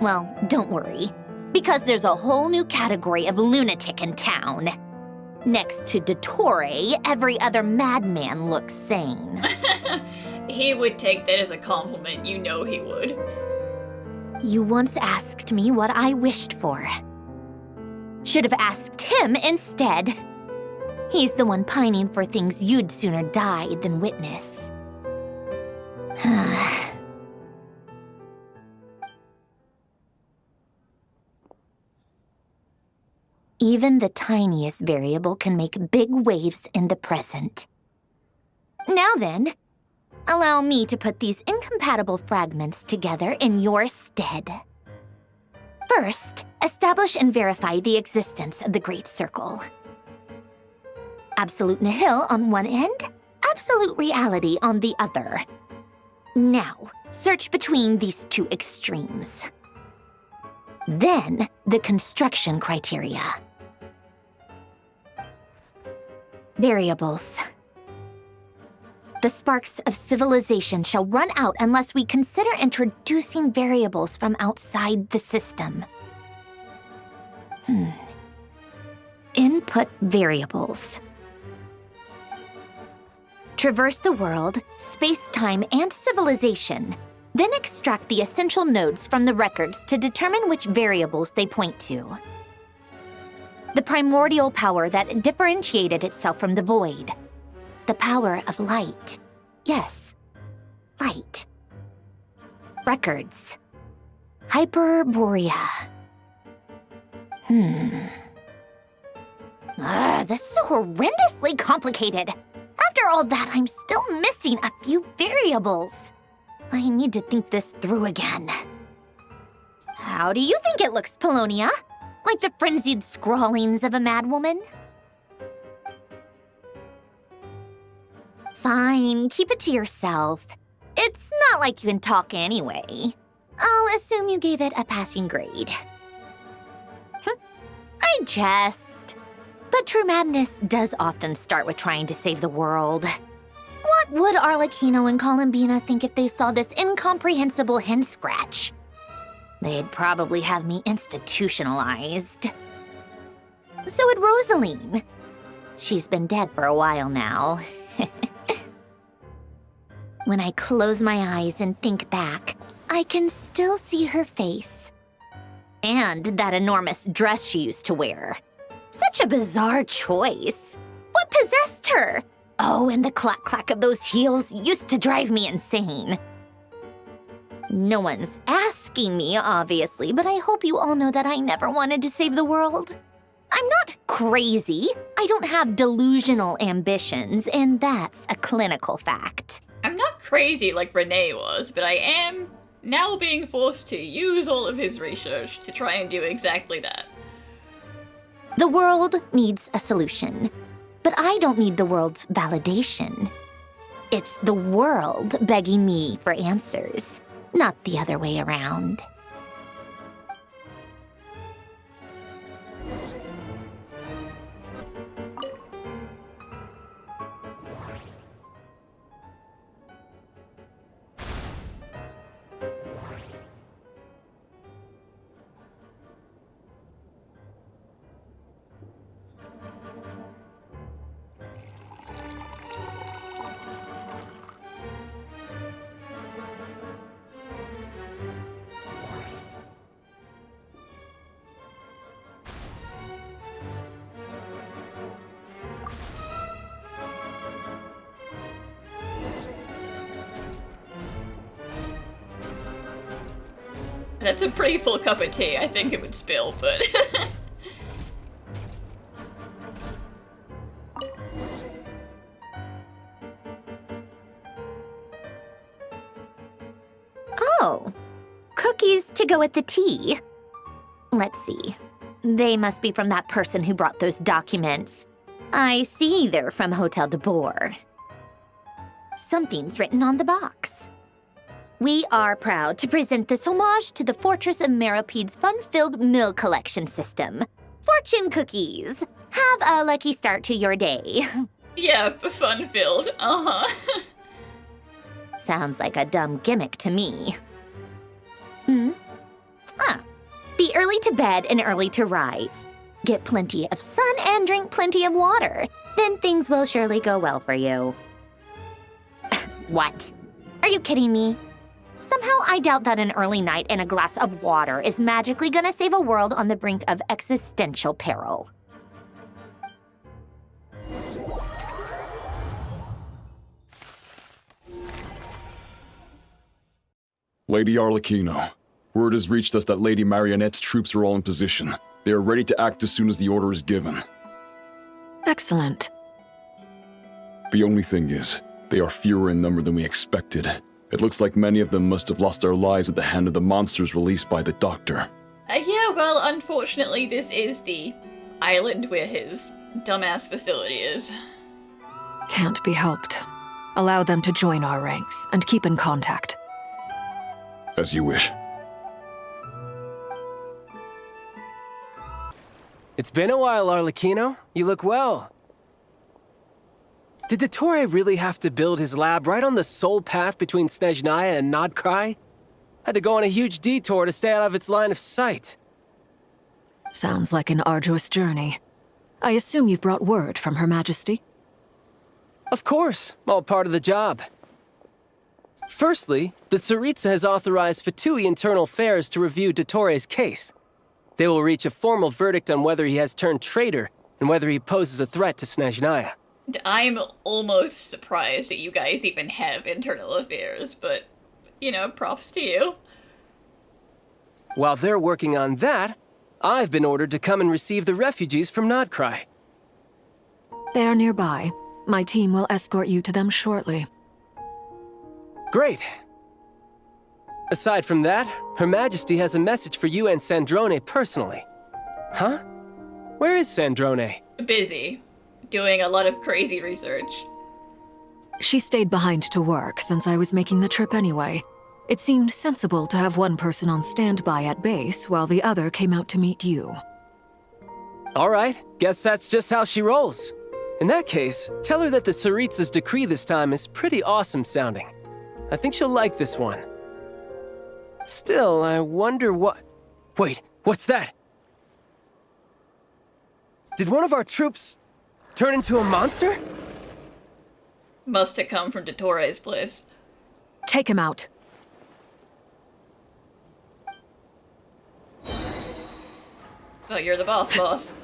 Speaker 9: Well, don't worry, because there's a whole new category of lunatic in town. Next to Dottore, every other madman looks sane.
Speaker 10: He would take that as a compliment, you know he would.
Speaker 9: You once asked me what I wished for. Should have asked him instead. He's the one pining for things you'd sooner die than witness. Even the tiniest variable can make big waves in the present. Now then, allow me to put these incompatible fragments together in your stead. First, establish and verify the existence of the Great Circle. Absolute nihil on one end, absolute reality on the other. Now, search between these two extremes. Then, the construction criteria. Variables. The sparks of civilization shall run out unless we consider introducing variables from outside the system. Input variables. Traverse the world, space-time, and civilization, then extract the essential nodes from the records to determine which variables they point to. The primordial power that differentiated itself from the void. The power of light. Yes, light. Records. Hyperborea. This is horrendously complicated. After all that, I'm still missing a few variables. I need to think this through again. How do you think it looks, Polonia? Like the frenzied scrawlings of a madwoman? Fine, keep it to yourself. It's not like you can talk anyway. I'll assume you gave it a passing grade. I jest. But true madness does often start with trying to save the world. What would Arlecchino and Columbina think if they saw this incomprehensible hen scratch? They'd probably have me institutionalized. So would Rosaline. She's been dead for a while now. When I close my eyes and think back, I can still see her face. And that enormous dress she used to wear. Such a bizarre choice. What possessed her? Oh, and the clack-clack of those heels used to drive me insane. No one's asking me, obviously, but I hope you all know that I never wanted to save the world. I'm not crazy. I don't have delusional ambitions, and that's a clinical fact.
Speaker 10: I'm not crazy like Renee was, but I am now being forced to use all of his research to try and do exactly that.
Speaker 9: The world needs a solution, but I don't need the world's validation. It's the world begging me for answers, not the other way around.
Speaker 10: That's a pretty full cup of tea. I think it would spill, but...
Speaker 9: Oh, cookies to go with the tea. Let's see. They must be from that person who brought those documents. I see they're from Hotel de Boer. Something's written on the box. We are proud to present this homage to the Fortress of Meropede's fun-filled meal collection system. Fortune cookies. Have a lucky start to your day.
Speaker 10: Yeah, fun-filled. Uh-huh.
Speaker 9: Sounds like a dumb gimmick to me. Be early to bed and early to rise. Get plenty of sun and drink plenty of water. Then things will surely go well for you. What? Are you kidding me? Somehow I doubt that an early night and a glass of water is magically gonna save a world on the brink of existential peril.
Speaker 11: Lady Arlecchino, word has reached us that Lady Marionette's troops are all in position. They are ready to act as soon as the order is given.
Speaker 5: Excellent.
Speaker 11: The only thing is, they are fewer in number than we expected. It looks like many of them must have lost their lives at the hand of the monsters released by the Doctor.
Speaker 10: Yeah, well, unfortunately, this is the island where his dumbass facility is.
Speaker 5: Can't be helped. Allow them to join our ranks and keep in contact.
Speaker 11: As you wish.
Speaker 12: It's been a while, Arlecchino. You look well. Did Dottore really have to build his lab right on the sole path between Snezhnaya and Nod-Krai? Had to go on a huge detour to stay out of its line of sight.
Speaker 5: Sounds like an arduous journey. I assume you've brought word from Her Majesty?
Speaker 12: Of course, all part of the job. Firstly, the Tsaritsa has authorized Fatui Internal Affairs to review Dottore's case. They will reach a formal verdict on whether he has turned traitor and whether he poses a threat to Snezhnaya.
Speaker 10: I'm almost surprised that you guys even have internal affairs, but, you know, props to you.
Speaker 12: While they're working on that, I've been ordered to come and receive the refugees from Nod-Krai.
Speaker 5: They are nearby. My team will escort you to them shortly.
Speaker 12: Great. Aside from that, Her Majesty has a message for you and Sandrone personally. Huh? Where is Sandrone?
Speaker 10: Busy. Doing a lot of crazy research.
Speaker 5: She stayed behind to work since I was making the trip anyway. It seemed sensible to have one person on standby at base while the other came out to meet you.
Speaker 12: All right, guess that's just how she rolls. In that case, tell her that the Tsaritsa's decree this time is pretty awesome sounding. I think she'll like this one. Still, I wonder what... Wait, what's that? Did one of our troops turn into a monster?
Speaker 10: Must have come from Dottore's place.
Speaker 5: Take him out.
Speaker 10: Oh, you're the boss, boss.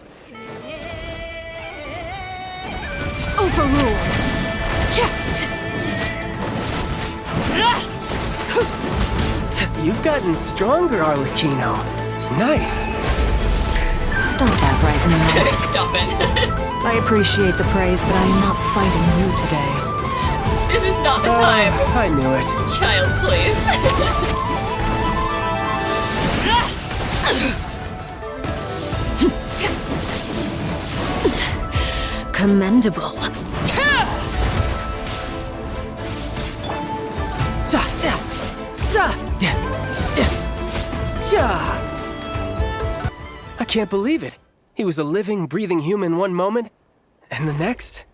Speaker 5: Overruled!
Speaker 12: You've gotten stronger, Arlecchino. Nice.
Speaker 5: Stop that right now.
Speaker 10: Stop it.
Speaker 5: I appreciate the praise, but I am not fighting you today.
Speaker 10: This is not the time.
Speaker 12: I knew it.
Speaker 10: Child, please.
Speaker 5: Commendable.
Speaker 12: I can't believe it. He was a living, breathing human one moment, and the next...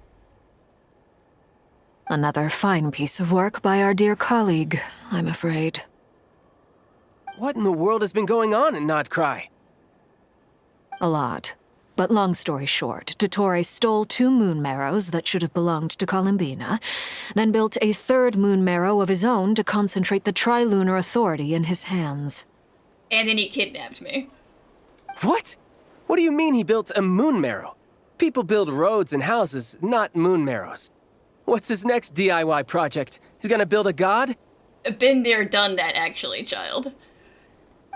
Speaker 5: Another fine piece of work by our dear colleague, I'm afraid.
Speaker 12: What in the world has been going on in Nod-Krai?
Speaker 5: A lot. But long story short, Dottore stole 2 moon marrows that should have belonged to Columbina, then built a 3rd moon marrow of his own to concentrate the Trilunar Authority in his hands.
Speaker 10: And then he kidnapped me.
Speaker 12: What? What do you mean he built a moon marrow? People build roads and houses, not moon marrows. What's his next DIY project? He's gonna build a god?
Speaker 10: Been there, done that, actually, child.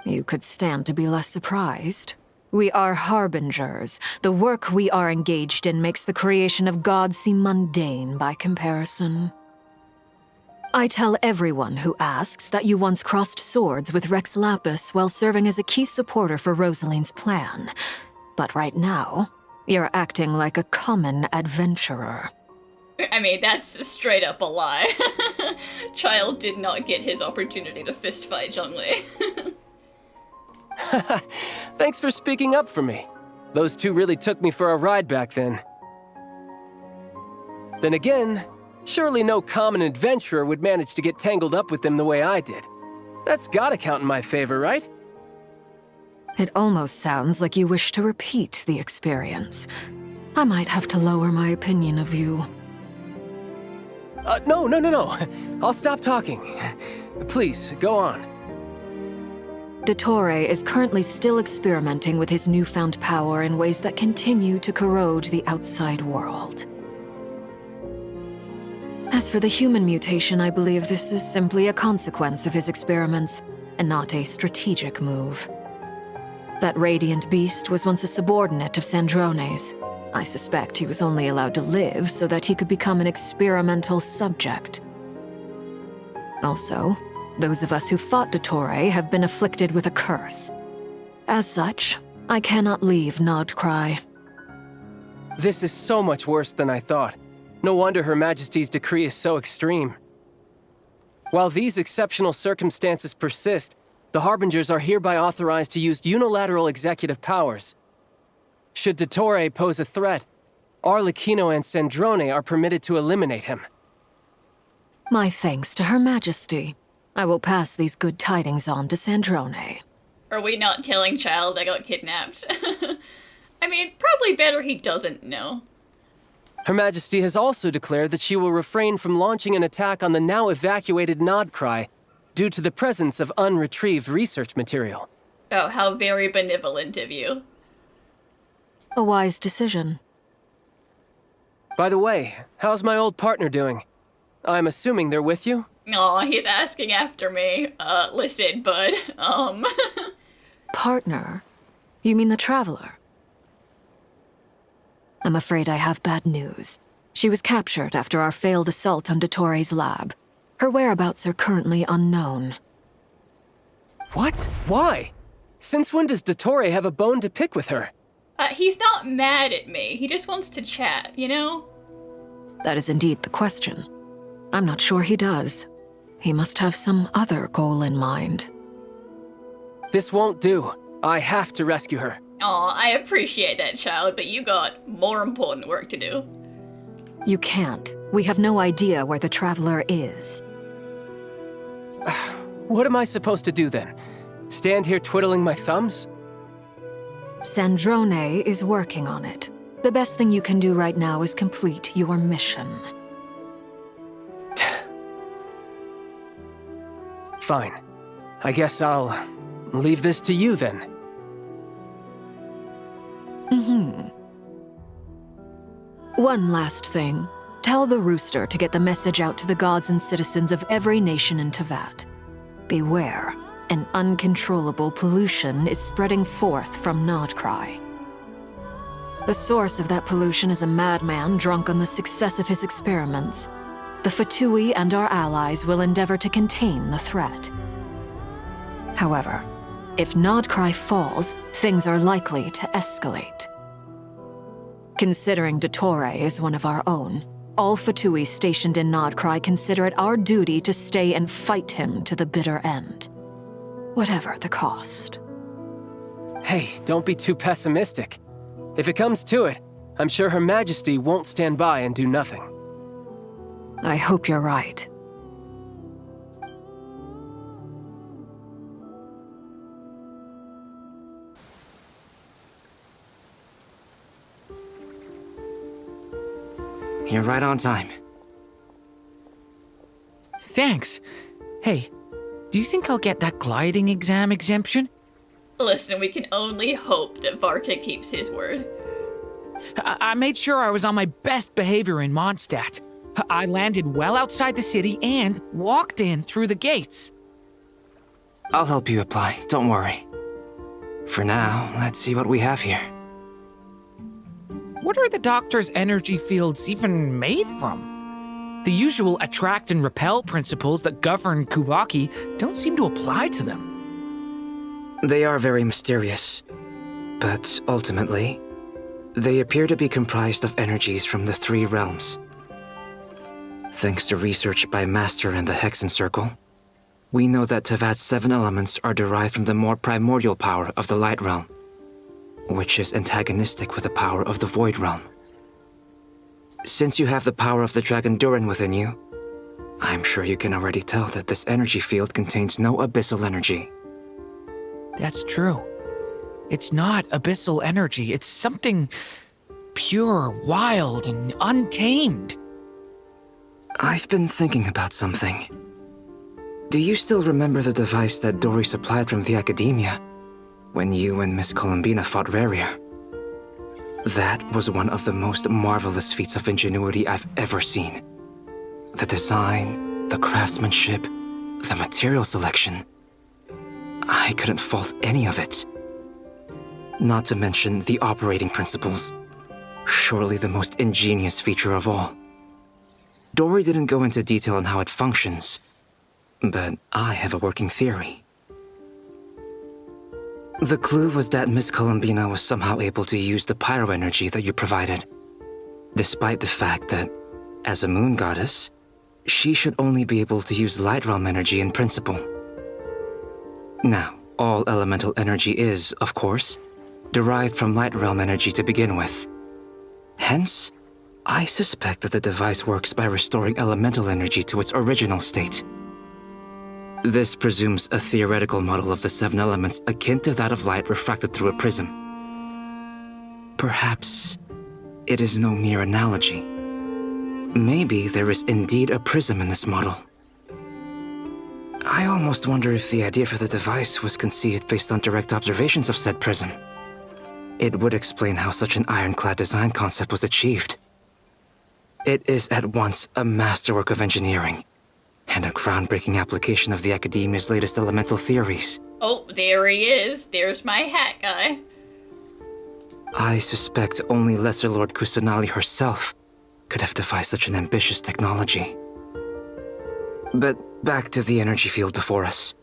Speaker 5: You could stand to be less surprised. We are harbingers. The work we are engaged in makes the creation of gods seem mundane by comparison. I tell everyone who asks that you once crossed swords with Rex Lapis while serving as a key supporter for Rosaline's plan. But right now, you're acting like a common adventurer.
Speaker 10: I mean, that's straight up a lie. Child did not get his opportunity to fistfight Zhongli.
Speaker 12: Thanks for speaking up for me. Those two really took me for a ride back then. Then again, surely no common adventurer would manage to get tangled up with them the way I did. That's gotta count in my favor, right?
Speaker 5: It almost sounds like you wish to repeat the experience. I might have to lower my opinion of you.
Speaker 12: No. I'll stop talking. Please, go on.
Speaker 5: Dottore is currently still experimenting with his newfound power in ways that continue to corrode the outside world. As for the human mutation, I believe this is simply a consequence of his experiments, and not a strategic move. That radiant beast was once a subordinate of Sandrone's. I suspect he was only allowed to live so that he could become an experimental subject. Also, those of us who fought Dottore have been afflicted with a curse. As such, I cannot leave Nod-Krai.
Speaker 12: This is so much worse than I thought. No wonder Her Majesty's decree is so extreme. While these exceptional circumstances persist, the Harbingers are hereby authorized to use unilateral executive powers. Should Dottore pose a threat, Arlecchino and Sandrone are permitted to eliminate him.
Speaker 5: My thanks to Her Majesty. I will pass these good tidings on to Sandrone.
Speaker 10: Are we not telling Child I got kidnapped? I mean, probably better he doesn't know.
Speaker 12: Her Majesty has also declared that she will refrain from launching an attack on the now evacuated Nod-Krai due to the presence of unretrieved research material.
Speaker 10: Oh, how very benevolent of you.
Speaker 5: A wise decision.
Speaker 12: By the way, how's my old partner doing? I'm assuming they're with you?
Speaker 10: Aw, he's asking after me. Listen, bud,
Speaker 5: Partner? You mean the Traveler? I'm afraid I have bad news. She was captured after our failed assault on Dottore's lab. Her whereabouts are currently unknown.
Speaker 12: What? Why? Since when does Dottore have a bone to pick with her?
Speaker 10: He's not mad at me. He just wants to chat, you know?
Speaker 5: That is indeed the question. I'm not sure he does. He must have some other goal in mind.
Speaker 12: This won't do. I have to rescue her.
Speaker 10: Aw, I appreciate that, Child, but you got more important work to do.
Speaker 5: You can't. We have no idea where the Traveler is.
Speaker 12: What am I supposed to do then? Stand here twiddling my thumbs?
Speaker 5: Sandrone is working on it. The best thing you can do right now is complete your mission.
Speaker 12: Fine. I guess I'll leave this to you then.
Speaker 5: One last thing. Tell the Rooster to get the message out to the gods and citizens of every nation in Teyvat. Beware. An uncontrollable pollution is spreading forth from Nod-Krai. The source of that pollution is a madman drunk on the success of his experiments. The Fatui and our allies will endeavor to contain the threat. However, if Nod-Krai falls, things are likely to escalate. Considering Dottore is one of our own, all Fatui stationed in Nod-Krai consider it our duty to stay and fight him to the bitter end. Whatever the cost.
Speaker 12: Hey, don't be too pessimistic. If it comes to it, I'm sure Her Majesty won't stand by and do nothing.
Speaker 5: I hope you're right.
Speaker 8: You're right on time.
Speaker 13: Thanks. Hey, do you think I'll get that gliding exam exemption?
Speaker 10: Listen, we can only hope that Varka keeps his word.
Speaker 13: I made sure I was on my best behavior in Mondstadt. I landed well outside the city and walked in through the gates.
Speaker 8: I'll help you apply, don't worry. For now, let's see what we have here.
Speaker 13: What are the Doctor's energy fields even made from? The usual attract and repel principles that govern Kuvaki don't seem to apply to them.
Speaker 8: They are very mysterious, but ultimately, they appear to be comprised of energies from the 3 realms. Thanks to research by Master and the Hexen Circle, we know that Tevat's 7 elements are derived from the more primordial power of the Light Realm, which is antagonistic with the power of the Void Realm. Since you have the power of the Dragon Durin within you, I'm sure you can already tell that this energy field contains no abyssal energy.
Speaker 13: That's true. It's not abyssal energy, it's something pure, wild, and untamed.
Speaker 8: I've been thinking about something. Do you still remember the device that Dory supplied from the Academia when you and Miss Columbina fought Rarier? That was one of the most marvelous feats of ingenuity I've ever seen. The design, the craftsmanship, the material selection. I couldn't fault any of it. Not to mention the operating principles. Surely the most ingenious feature of all. Dory didn't go into detail on how it functions, but I have a working theory. The clue was that Miss Columbina was somehow able to use the pyro energy that you provided, despite the fact that, as a moon goddess, she should only be able to use light realm energy in principle. Now, all elemental energy is, of course, derived from light realm energy to begin with. Hence, I suspect that the device works by restoring elemental energy to its original state. This presumes a theoretical model of the 7 elements akin to that of light refracted through a prism. Perhaps it is no mere analogy. Maybe there is indeed a prism in this model. I almost wonder if the idea for the device was conceived based on direct observations of said prism. It would explain how such an ironclad design concept was achieved. It is at once a masterwork of engineering and a groundbreaking application of the Academia's latest elemental theories.
Speaker 10: Oh, there he is. There's my hat guy.
Speaker 8: I suspect only Lesser Lord Kusanali herself could have devised such an ambitious technology. But back to the energy field before us.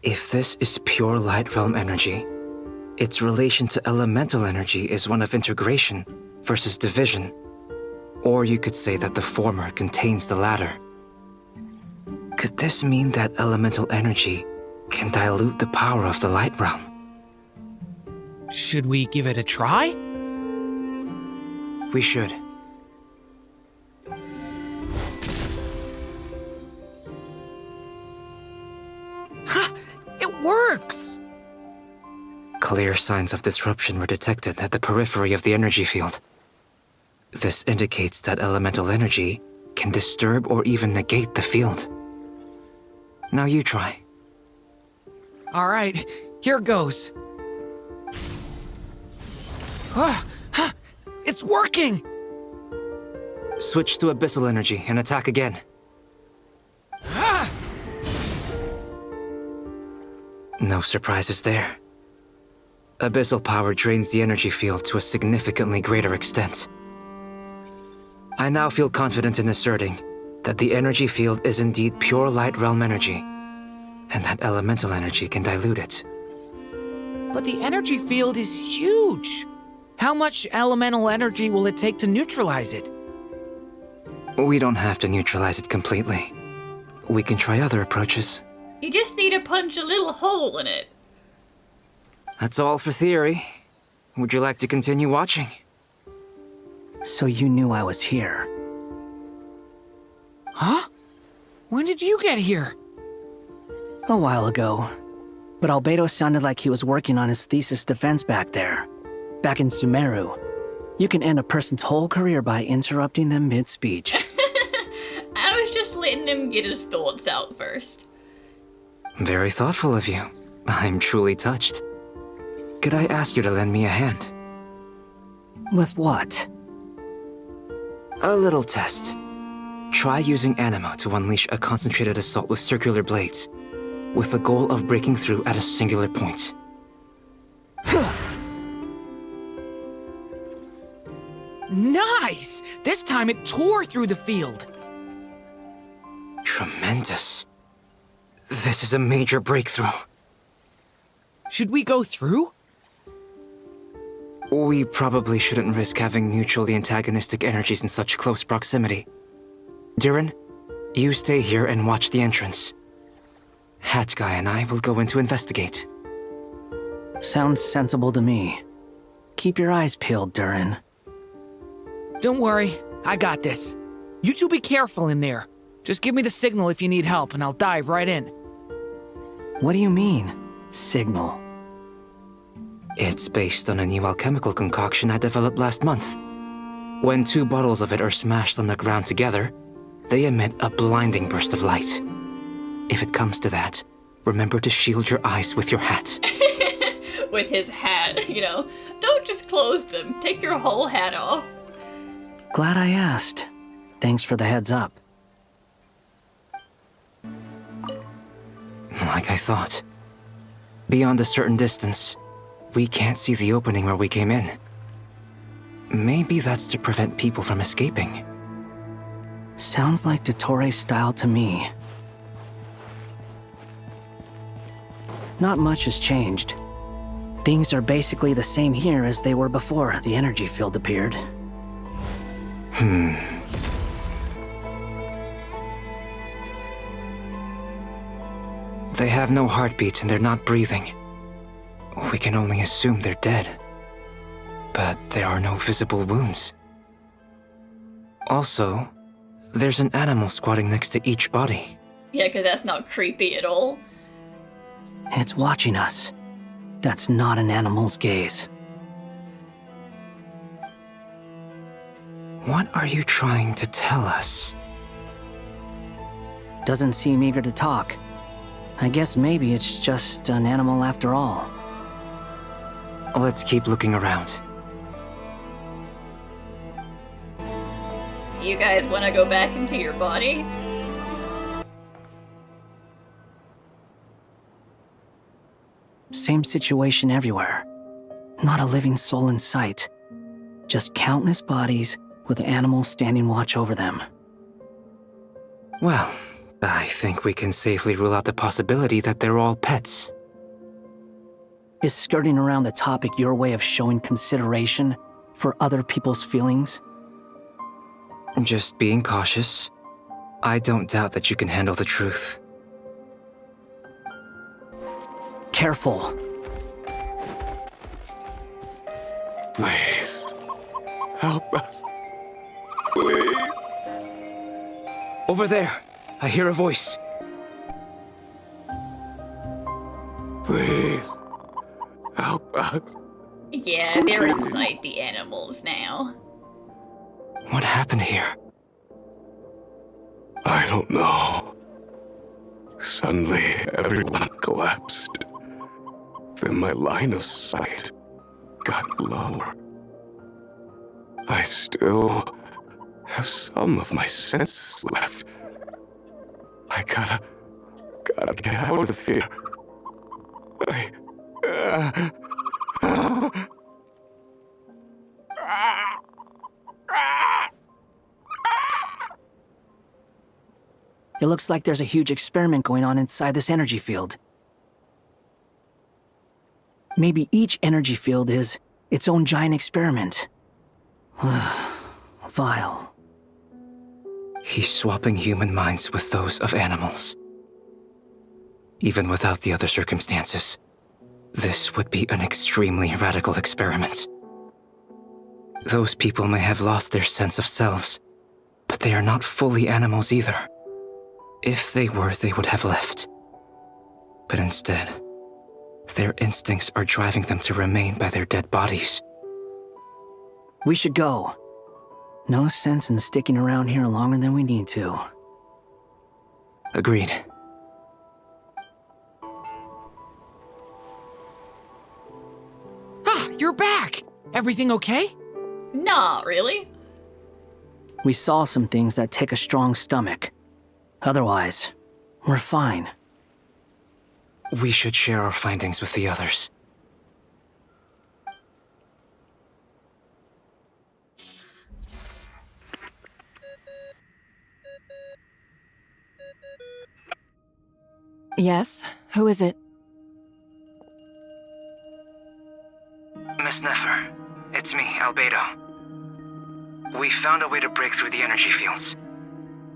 Speaker 8: If this is pure light realm energy, its relation to elemental energy is one of integration versus division. Or you could say that the former contains the latter. Could this mean that elemental energy can dilute the power of the light realm?
Speaker 13: Should we give it a try?
Speaker 8: We should.
Speaker 13: Ha! It works!
Speaker 8: Clear signs of disruption were detected at the periphery of the energy field. This indicates that elemental energy can disturb or even negate the field. Now you try.
Speaker 13: All right, here goes. It's working!
Speaker 8: Switch to abyssal energy and attack again. No surprises there. Abyssal power drains the energy field to a significantly greater extent. I now feel confident in asserting that the energy field is indeed pure light realm energy, and that elemental energy can dilute it.
Speaker 13: But the energy field is huge. How much elemental energy will it take to neutralize it?
Speaker 8: We don't have to neutralize it completely. We can try other approaches.
Speaker 10: You just need to punch a little hole in it.
Speaker 8: That's all for theory. Would you like to continue watching?
Speaker 14: So you knew I was here.
Speaker 13: Huh? When did you get here?
Speaker 14: A while ago. But Albedo sounded like he was working on his thesis defense back there. Back in Sumeru. You can end a person's whole career by interrupting them mid-speech.
Speaker 10: I was just letting him get his thoughts out first.
Speaker 8: Very thoughtful of you. I'm truly touched. Could I ask you to lend me a hand?
Speaker 14: With what?
Speaker 8: A little test. Try using Animo to unleash a concentrated assault with circular blades. with the goal of breaking through at a singular point.
Speaker 13: Nice! This time it tore through the field.
Speaker 8: Tremendous. This is a major breakthrough.
Speaker 13: Should we go through?
Speaker 8: We probably shouldn't risk having mutually antagonistic energies in such close proximity. Durin, you stay here and watch the entrance. Hat Guy and I will go in to investigate.
Speaker 14: Sounds sensible to me. Keep your eyes peeled, Durin.
Speaker 13: Don't worry, I got this. You two be careful in there. Just give me the signal if you need help and I'll dive right in.
Speaker 14: What do you mean, signal?
Speaker 8: It's based on a new alchemical concoction I developed last month. When 2 bottles of it are smashed on the ground together, they emit a blinding burst of light. If it comes to that, remember to shield your eyes with your hat.
Speaker 10: With his hat, you know. Don't just close them. Take your whole hat off.
Speaker 14: Glad I asked. Thanks for the heads up.
Speaker 8: Like I thought. Beyond a certain distance, we can't see the opening where we came in. Maybe that's to prevent people from escaping.
Speaker 14: Sounds like Dottore's style to me. Not much has changed. Things are basically the same here as they were before the energy field appeared.
Speaker 8: They have no heartbeat and they're not breathing. We can only assume they're dead. But there are no visible wounds. Also, there's an animal squatting next to each body.
Speaker 10: Yeah, because that's not creepy at all.
Speaker 14: It's watching us. That's not an animal's gaze.
Speaker 8: What are you trying to tell us?
Speaker 14: Doesn't seem eager to talk. I guess maybe it's just an animal after all.
Speaker 8: Let's keep looking around.
Speaker 10: You guys want to go back into your body?
Speaker 14: Same situation everywhere. Not a living soul in sight. Just countless bodies with animals standing watch over them.
Speaker 8: Well, I think we can safely rule out the possibility that they're all pets.
Speaker 14: Is skirting around the topic your way of showing consideration for other people's feelings?
Speaker 8: Just being cautious. I don't doubt that you can handle the truth.
Speaker 14: Careful.
Speaker 15: Please, help us. Please.
Speaker 8: Over there, I hear a voice.
Speaker 15: Please, help us.
Speaker 10: Yeah, they're inside the animals now.
Speaker 8: What happened here?
Speaker 15: I don't know. Suddenly, everyone collapsed. Then my line of sight got lower. I still have some of my senses left. I gotta get out of here.
Speaker 14: It looks like there's a huge experiment going on inside this energy field. Maybe each energy field is its own giant experiment. Vile.
Speaker 8: He's swapping human minds with those of animals. Even without the other circumstances, this would be an extremely radical experiment. Those people may have lost their sense of selves, but they are not fully animals either. If they were, they would have left. But instead, their instincts are driving them to remain by their dead bodies.
Speaker 14: We should go. No sense in sticking around here longer than we need to.
Speaker 8: Agreed.
Speaker 13: Ah, you're back! Everything okay?
Speaker 10: Not really.
Speaker 14: We saw some things that take a strong stomach. Otherwise, we're fine.
Speaker 8: We should share our findings with the others.
Speaker 5: Yes? Who is it?
Speaker 8: Miss Nefer, it's me, Albedo. We found a way to break through the energy fields.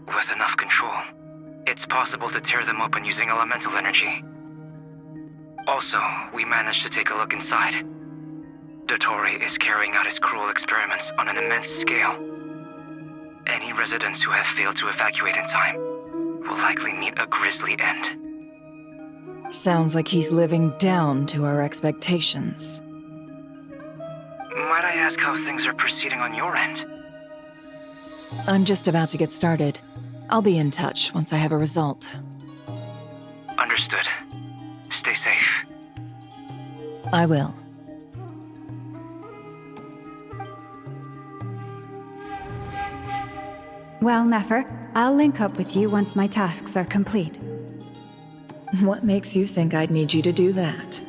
Speaker 8: With enough control, it's possible to tear them open using elemental energy. Also, we managed to take a look inside. Dottore is carrying out his cruel experiments on an immense scale. Any residents who have failed to evacuate in time will likely meet a grisly end.
Speaker 5: Sounds like he's living down to our expectations.
Speaker 8: Might I ask how things are proceeding on your end?
Speaker 5: I'm just about to get started. I'll be in touch once I have a result.
Speaker 8: Understood. Stay safe.
Speaker 5: I will.
Speaker 16: Well, Nefer, I'll link up with you once my tasks are complete.
Speaker 5: What makes you think I'd need you to do that?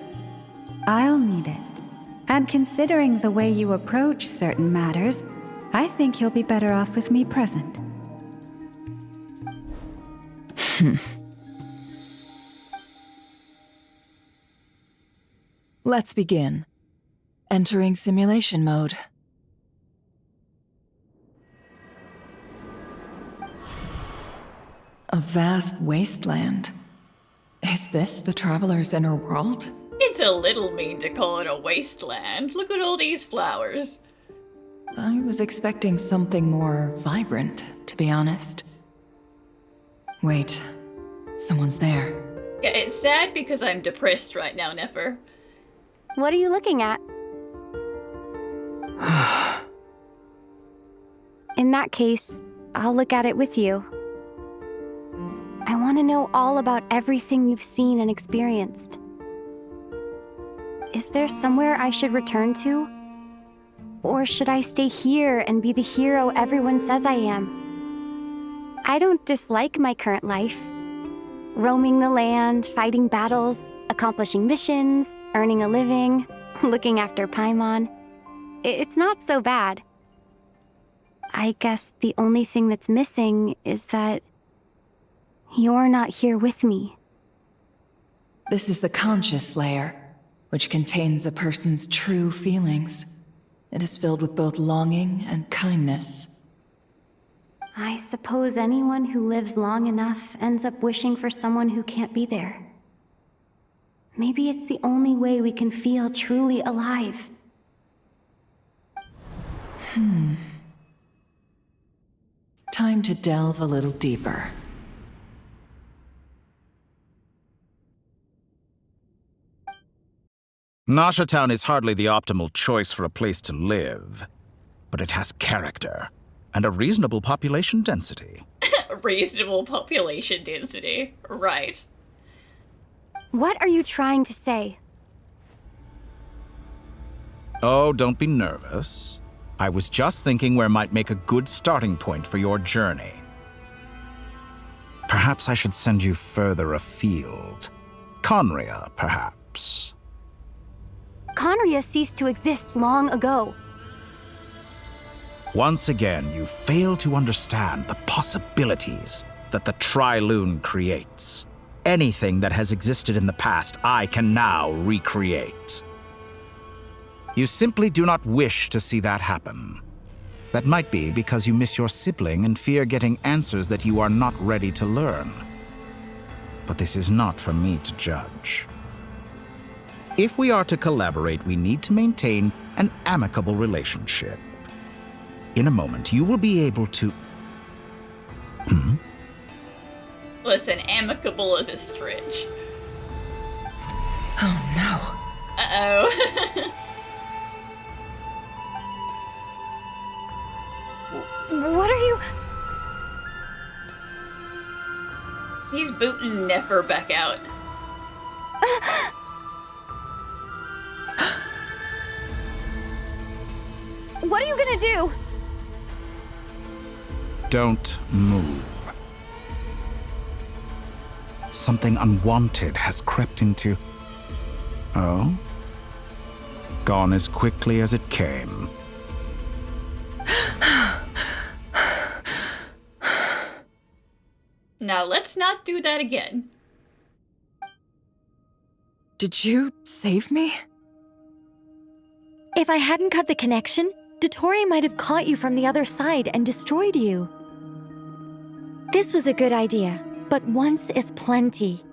Speaker 16: I'll need it. And considering the way you approach certain matters, I think you'll be better off with me present.
Speaker 5: Let's begin. Entering simulation mode. A vast wasteland. Is this the Traveler's inner world?
Speaker 10: It's a little mean to call it a wasteland. Look at all these flowers.
Speaker 5: I was expecting something more vibrant, to be honest. Wait, someone's there.
Speaker 10: Yeah, it's sad because I'm depressed right now, Nefer.
Speaker 7: What are you looking at? In that case, I'll look at it with you. I want to know all about everything you've seen and experienced. Is there somewhere I should return to? Or should I stay here and be the hero everyone says I am? I don't dislike my current life. Roaming the land, fighting battles, accomplishing missions, earning a living, looking after Paimon. It's not so bad. I guess the only thing that's missing is that you're not here with me.
Speaker 5: This is the conscious layer, which contains a person's true feelings. It is filled with both longing and kindness.
Speaker 7: I suppose anyone who lives long enough ends up wishing for someone who can't be there. Maybe it's the only way we can feel truly alive.
Speaker 5: Time to delve a little deeper.
Speaker 17: Nasha Town is hardly the optimal choice for a place to live, but it has character and a reasonable population density.
Speaker 10: Reasonable population density. Right.
Speaker 7: What are you trying to say?
Speaker 17: Oh, don't be nervous. I was just thinking where might make a good starting point for your journey. Perhaps I should send you further afield. Conria, perhaps.
Speaker 7: Conria ceased to exist long ago.
Speaker 17: Once again, you fail to understand the possibilities that the Tri-Lune creates. Anything that has existed in the past, I can now recreate. You simply do not wish to see that happen. That might be because you miss your sibling and fear getting answers that you are not ready to learn. But this is not for me to judge. If we are to collaborate, we need to maintain an amicable relationship. In a moment, you will be able to...
Speaker 10: Listen, amicable is a stretch.
Speaker 5: Oh no.
Speaker 10: Uh-oh.
Speaker 7: What are you...
Speaker 10: He's booting Nefer back out.
Speaker 7: What are you gonna do?
Speaker 17: Don't move. Something unwanted has crept into... Oh? Gone as quickly as it came.
Speaker 10: Now let's not do that again.
Speaker 5: Did you save me?
Speaker 18: If I hadn't cut the connection, Dottore might have caught you from the other side and destroyed you. This was a good idea, but once is plenty.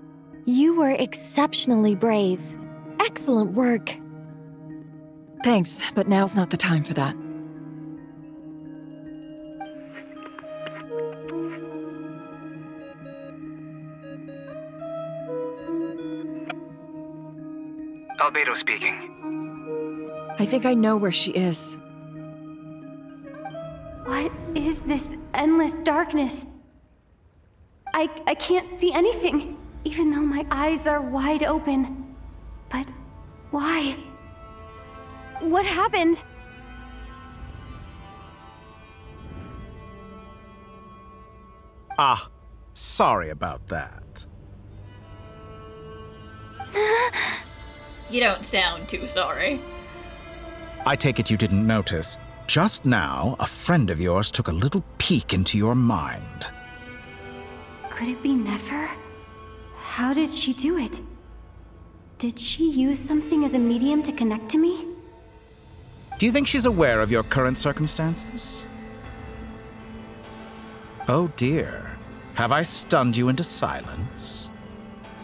Speaker 18: You were exceptionally brave. Excellent work.
Speaker 5: Thanks, but now's not the time for that.
Speaker 8: Albedo speaking.
Speaker 5: I think I know where she is.
Speaker 7: What is this endless darkness? I can't see anything, even though my eyes are wide open. But why? What happened?
Speaker 17: Ah, sorry about that.
Speaker 10: You don't sound too sorry.
Speaker 17: I take it you didn't notice. Just now, a friend of yours took a little peek into your mind.
Speaker 7: Could it be Nefer? How did she do it? Did she use something as a medium to connect to me?
Speaker 17: Do you think she's aware of your current circumstances? Oh dear. Have I stunned you into silence?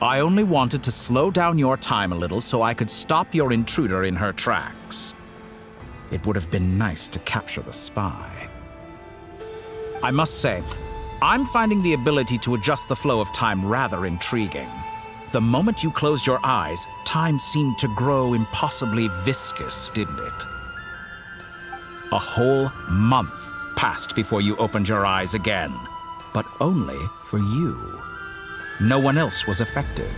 Speaker 17: I only wanted to slow down your time a little so I could stop your intruder in her tracks. It would have been nice to capture the spy. I must say, I'm finding the ability to adjust the flow of time rather intriguing. The moment you closed your eyes, time seemed to grow impossibly viscous, didn't it? A whole month passed before you opened your eyes again, but only for you. No one else was affected.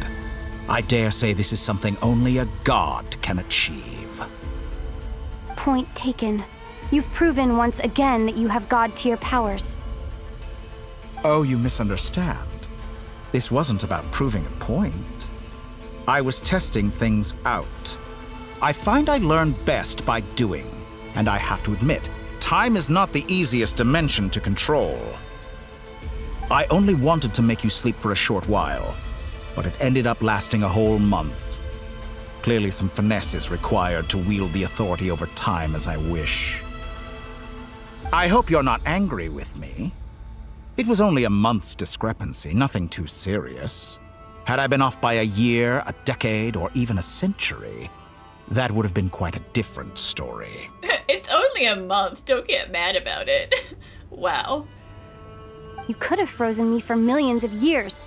Speaker 17: I dare say this is something only a god can achieve.
Speaker 7: Point taken. You've proven once again that you have god-tier powers.
Speaker 17: Oh, you misunderstand. This wasn't about proving a point. I was testing things out. I find I learn best by doing, and I have to admit, time is not the easiest dimension to control. I only wanted to make you sleep for a short while, but it ended up lasting a whole month. Clearly some finesse is required to wield the authority over time as I wish. I hope you're not angry with me. It was only a month's discrepancy, nothing too serious. Had I been off by a year, a decade, or even a century, that would have been quite a different story.
Speaker 10: It's only a month, don't get mad about it. Wow.
Speaker 7: You could have frozen me for millions of years.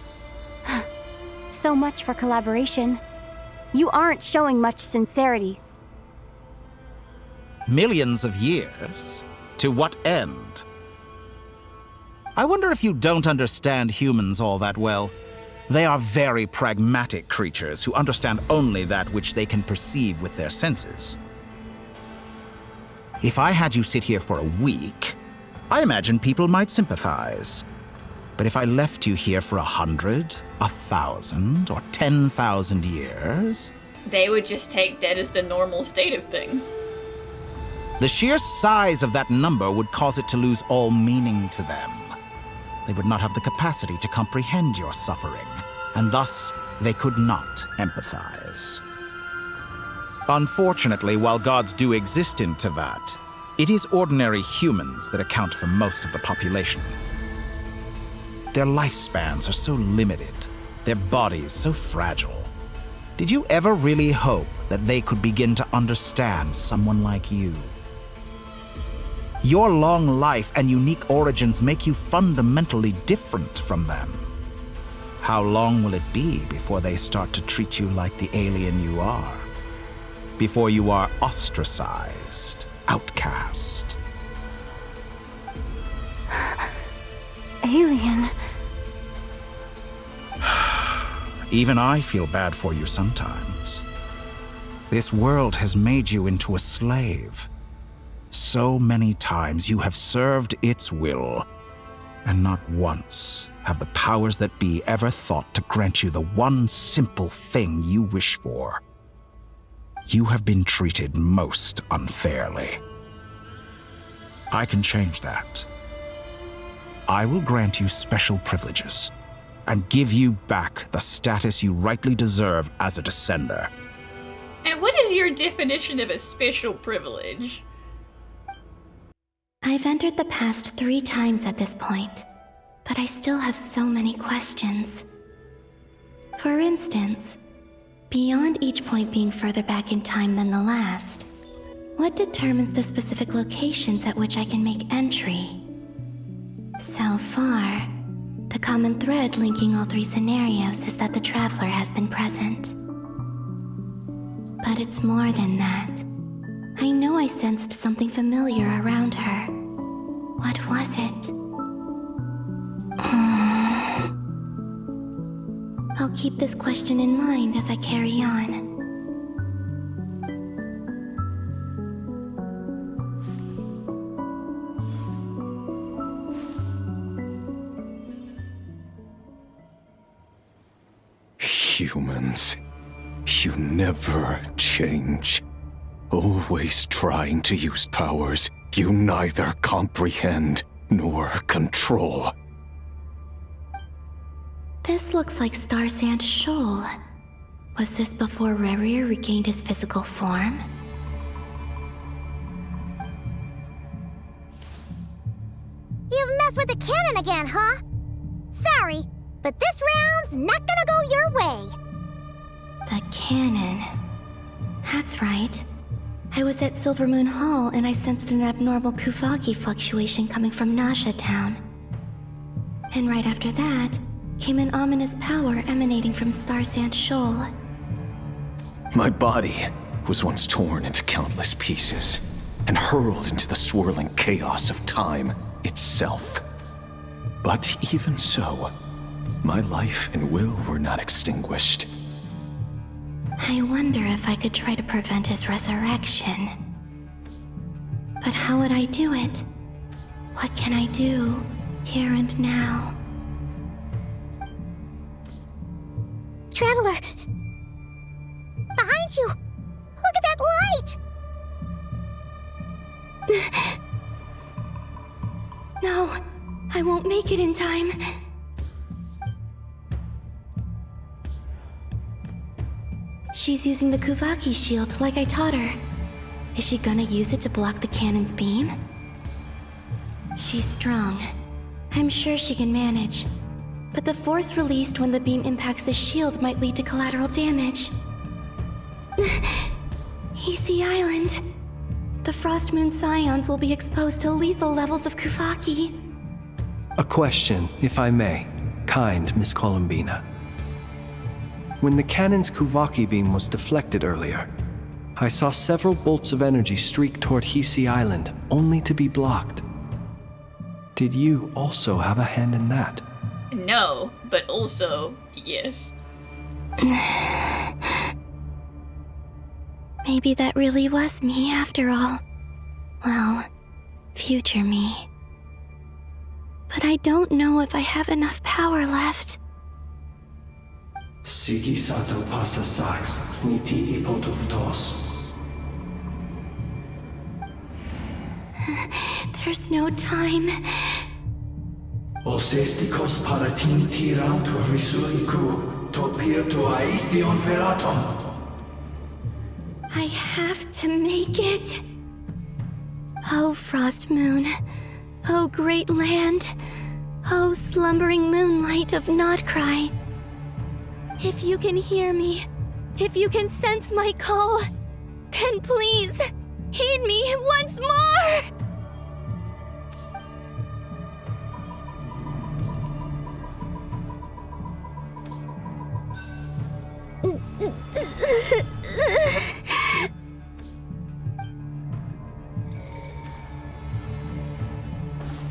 Speaker 7: So much for collaboration. You aren't showing much sincerity.
Speaker 17: Millions of years? To what end? I wonder if you don't understand humans all that well. They are very pragmatic creatures who understand only that which they can perceive with their senses. If I had you sit here for a week, I imagine people might sympathize. But if I left you here for 100, 1,000, or 10,000 years...
Speaker 10: They would just take that as the normal state of things.
Speaker 17: The sheer size of that number would cause it to lose all meaning to them. They would not have the capacity to comprehend your suffering, and thus they could not empathize. Unfortunately, while gods do exist in Teyvat, it is ordinary humans that account for most of the population. Their lifespans are so limited, their bodies so fragile. Did you ever really hope that they could begin to understand someone like you? Your long life and unique origins make you fundamentally different from them. How long will it be before they start to treat you like the alien you are? Before you are ostracized, outcast?
Speaker 7: Alien.
Speaker 17: Even I feel bad for you sometimes. This world has made you into a slave. So many times you have served its will, And not once have the powers that be ever thought to grant you the one simple thing you wish for. You have been treated most unfairly. I can change that. I will grant you special privileges and give you back the status you rightly deserve as a descender.
Speaker 10: And what is your definition of a special privilege?
Speaker 4: I've entered the past 3 times at this point, but I still have so many questions. For instance, beyond each point being further back in time than the last, what determines the specific locations at which I can make entry? So far, the common thread linking all 3 scenarios is that the Traveler has been present. But it's more than that. I know I sensed something familiar around her. What was it? I'll keep this question in mind as I carry on.
Speaker 19: Humans, you never change. Always trying to use powers you neither comprehend nor control.
Speaker 4: This looks like Star Sand Shoal. Was this before Rerir regained his physical form?
Speaker 6: You've messed with the cannon again, huh? Sorry, but this round's not gonna go your way.
Speaker 4: The cannon. That's right. I was at Silvermoon Hall and I sensed an abnormal Kuvaki fluctuation coming from Nasha Town. And right after that, came an ominous power emanating from Star Sand Shoal.
Speaker 19: My body was once torn into countless pieces and hurled into the swirling chaos of time itself. But even so, my life and will were not extinguished.
Speaker 4: I wonder if I could try to prevent his resurrection. But how would I do it? What can I do, here and now?
Speaker 6: Traveler! Behind you! Look at that light!
Speaker 4: No, I won't make it in time. She's using the Kuvaki shield like I taught her. Is she gonna use it to block the cannon's beam? She's strong. I'm sure she can manage. But the force released when the beam impacts the shield might lead to collateral damage. Easy Island. The Frost Moon Scions will be exposed to lethal levels of Kuvaki.
Speaker 2: A question, if I may. Kind Miss Columbina. When the cannon's Kuvaki beam was deflected earlier, I saw several bolts of energy streak toward Hisi Island, only to be blocked. Did you also have a hand in that?
Speaker 10: No, but also, yes.
Speaker 4: Maybe that really was me after all. Well, future me. But I don't know if I have enough power left.
Speaker 2: Sigi sato pasa sax, sniti ipotuvtos.
Speaker 4: There's no time.
Speaker 2: Osestikos paratin tirantu risuiku, topirtu aithion veraton.
Speaker 4: I have to make it. Oh, Frost Moon. Oh, great land. Oh, slumbering moonlight of Nod-Krai. If you can hear me, if you can sense my call, then please, heed me once more!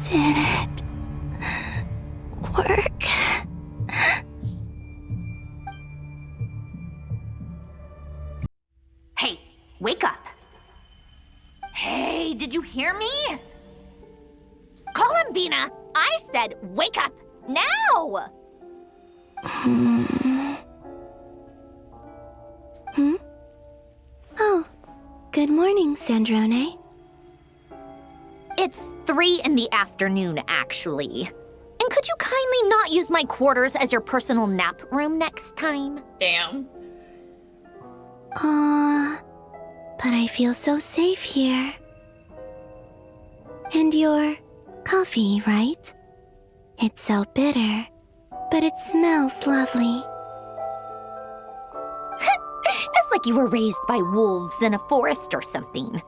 Speaker 4: Did it work?
Speaker 9: Hey, wake up. Hey, did you hear me? Columbina, I said wake up, now!
Speaker 4: Oh, good morning, Sandrone.
Speaker 9: It's 3 in the afternoon, actually. And could you kindly not use my quarters as your personal nap room next time?
Speaker 10: Damn.
Speaker 4: Aw, but I feel so safe here. And your coffee, right? It's so bitter, but it smells lovely.
Speaker 9: It's like you were raised by wolves in a forest or something.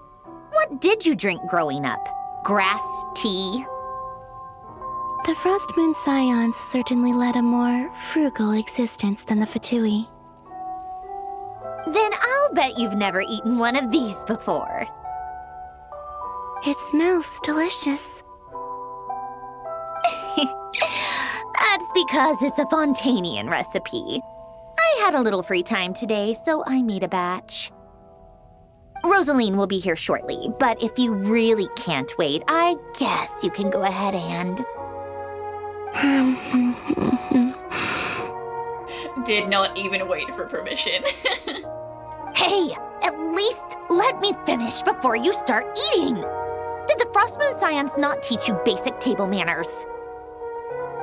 Speaker 9: What did you drink growing up? Grass tea?
Speaker 4: The Frost Moon Scions certainly led a more frugal existence than the Fatui.
Speaker 9: Then I'll bet you've never eaten one of these before.
Speaker 4: It smells delicious.
Speaker 9: That's because it's a Fontanian recipe. I had a little free time today, so I made a batch. Rosaline will be here shortly, but if you really can't wait, I guess you can go ahead and...
Speaker 10: Did not even wait for permission.
Speaker 9: Hey, at least let me finish before you start eating! Did the Frostmoon Scions not teach you basic table manners?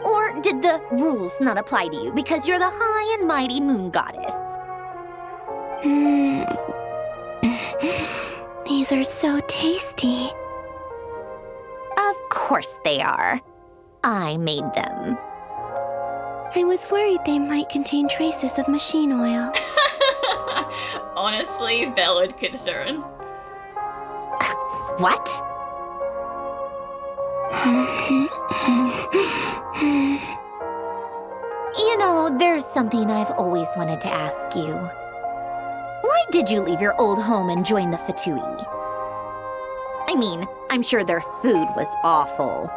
Speaker 9: Or did the rules not apply to you because you're the high and mighty moon goddess?
Speaker 4: These are so tasty.
Speaker 9: Of course they are. I made them.
Speaker 4: I was worried they might contain traces of machine oil.
Speaker 10: Honestly, valid concern.
Speaker 9: What? You know, there's something I've always wanted to ask you. Why did you leave your old home and join the Fatui? I mean, I'm sure their food was awful,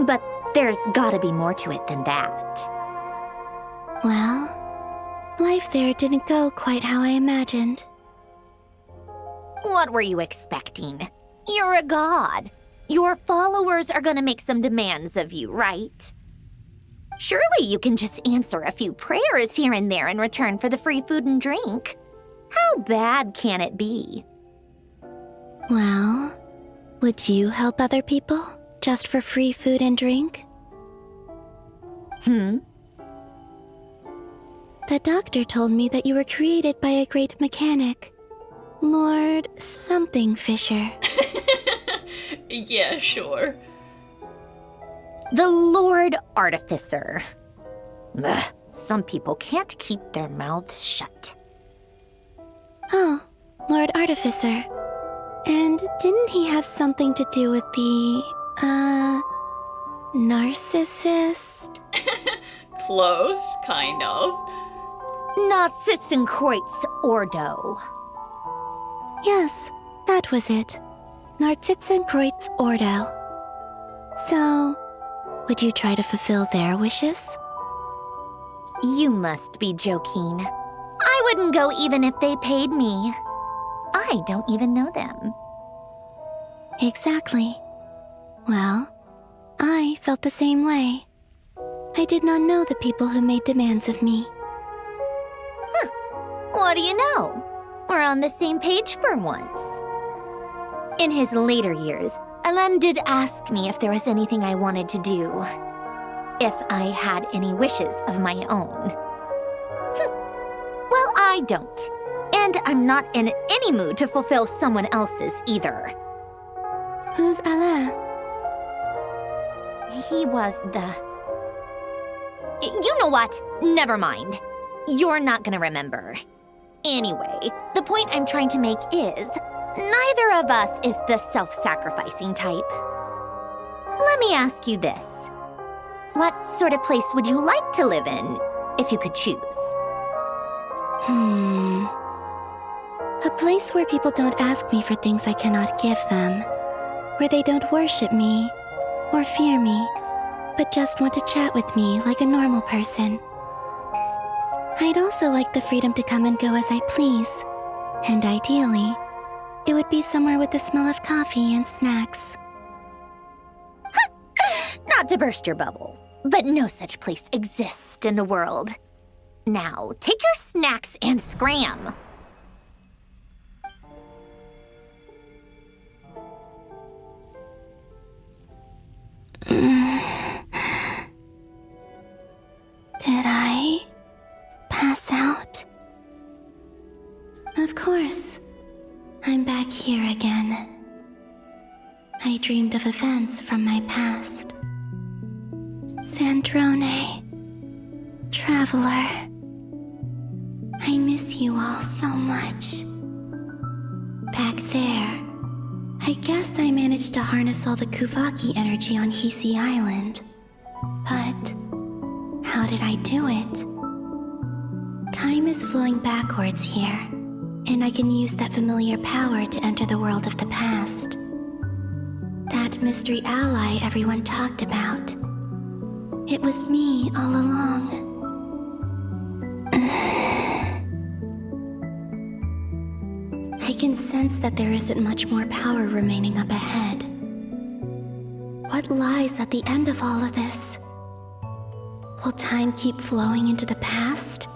Speaker 9: but there's gotta be more to it than that.
Speaker 4: Well, life there didn't go quite how I imagined.
Speaker 9: What were you expecting? You're a god. Your followers are gonna make some demands of you, right? Surely you can just answer a few prayers here and there in return for the free food and drink. How bad can it be?
Speaker 4: Well, would you help other people just for free food and drink? The doctor told me that you were created by a great mechanic, Lord something Fisher.
Speaker 10: Yeah, sure.
Speaker 9: The Lord Artificer. Ugh, some people can't keep their mouths shut.
Speaker 4: Oh, Lord Artificer. And didn't he have something to do with the, narcissist?
Speaker 10: Close, kind of.
Speaker 9: Narcissenkreuz Ordo.
Speaker 4: Yes, that was it. Narcissenkreuz Ordo. So, would you try to fulfill their wishes?
Speaker 9: You must be joking. I wouldn't go even if they paid me. I don't even know them.
Speaker 4: Exactly. Well, I felt the same way. I did not know the people who made demands of me.
Speaker 9: Huh. What do you know? We're on the same page for once. In his later years, Elen did ask me if there was anything I wanted to do. If I had any wishes of my own. Well, I don't. And I'm not in any mood to fulfill someone else's either.
Speaker 4: Who's Alain?
Speaker 9: He was the... You know what? Never mind. You're not gonna remember. Anyway, the point I'm trying to make is, neither of us is the self-sacrificing type. Let me ask you this. What sort of place would you like to live in, if you could choose?
Speaker 4: A place where people don't ask me for things I cannot give them. Where they don't worship me, or fear me, but just want to chat with me like a normal person. I'd also like the freedom to come and go as I please. And ideally, it would be somewhere with the smell of coffee and snacks.
Speaker 9: Not to burst your bubble, but no such place exists in the world. Now, take your snacks and scram.
Speaker 4: Did I pass out? Of course. I'm back here again. I dreamed of events from my past. Sandrone, Traveler. I miss you all so much. Back there, I guess I managed to harness all the Kuvaki energy on Hisi Island. But how did I do it? Time is flowing backwards here, and I can use that familiar power to enter the world of the past. That mystery ally everyone talked about. It was me all along. I can sense that there isn't much more power remaining up ahead. What lies at the end of all of this? Will time keep flowing into the past?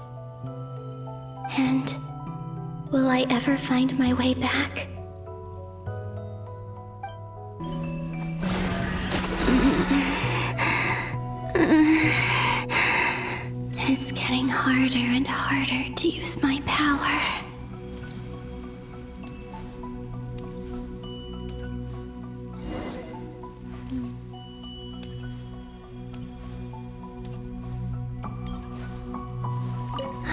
Speaker 4: And will I ever find my way back? It's getting harder and harder to use my power.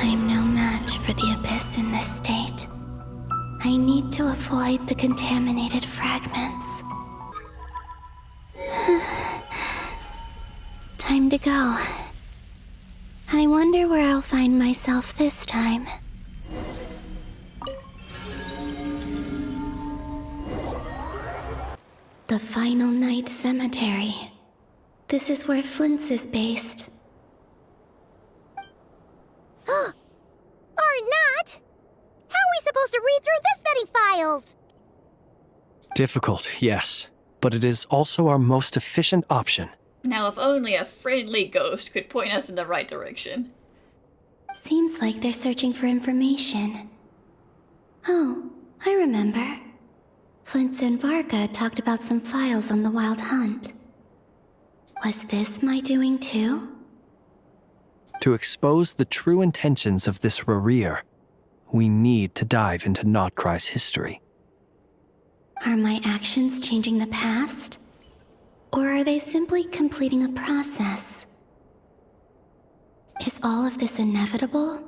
Speaker 4: I'm no match for the Abyss in this state. I need to avoid the contaminated fragments. Time to go. I wonder where I'll find myself this time. The Final Night Cemetery. This is where Flint's is based.
Speaker 6: Or not! How are we supposed to read through this many files?
Speaker 2: Difficult, yes, but it is also our most efficient option.
Speaker 10: Now, if only a friendly ghost could point us in the right direction.
Speaker 4: Seems like they're searching for information. Oh, I remember. Flint and Varka talked about some files on the Wild Hunt. Was this my doing too?
Speaker 2: To expose the true intentions of this Rerir, we need to dive into Nod-Krai's history.
Speaker 4: Are my actions changing the past? Or are they simply completing a process? Is all of this inevitable?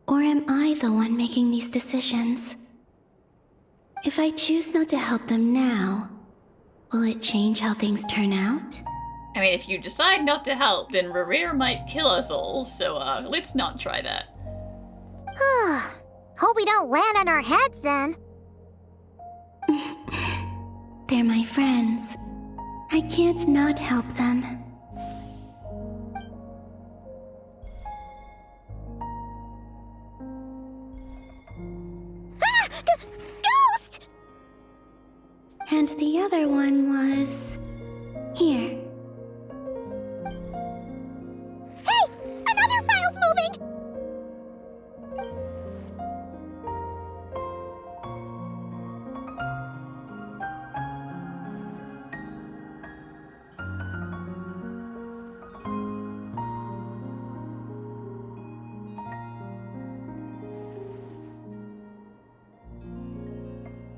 Speaker 4: Or am I the one making these decisions? If I choose not to help them now, will it change how things turn out?
Speaker 10: I mean, if you decide not to help, then Rerir might kill us all, so let's not try that.
Speaker 6: Hope we don't land on our heads then.
Speaker 4: They're my friends. I can't not help them.
Speaker 6: Ghost!
Speaker 4: And the other one was... here.
Speaker 6: Hey! Another file's moving!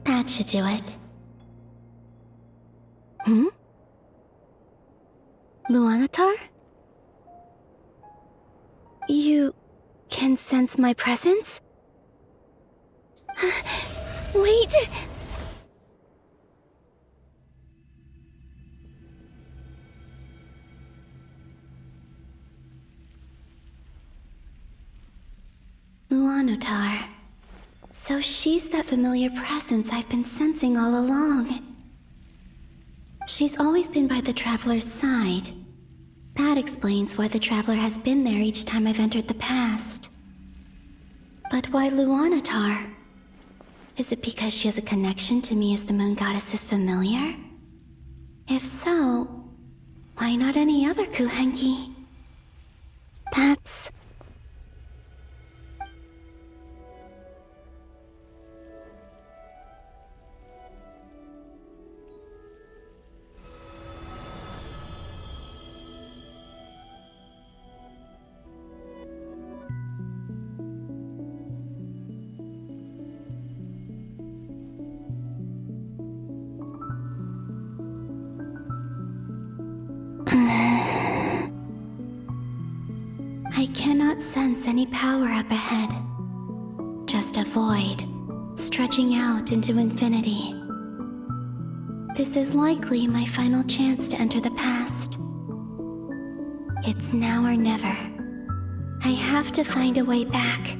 Speaker 4: That should do it. Hmm? Luanatar? You can sense my presence? Wait! Luanatar. So she's that familiar presence I've been sensing all along. She's always been by the Traveler's side. That explains why the Traveler has been there each time I've entered the past. But why Luanatar? Is it because she has a connection to me as the Moon Goddess's familiar? If so, why Why not any other Kuhenki? That's... I cannot sense any power up ahead. Just a void, stretching out into infinity. This is likely my final chance to enter the past. It's now or never. I have to find a way back.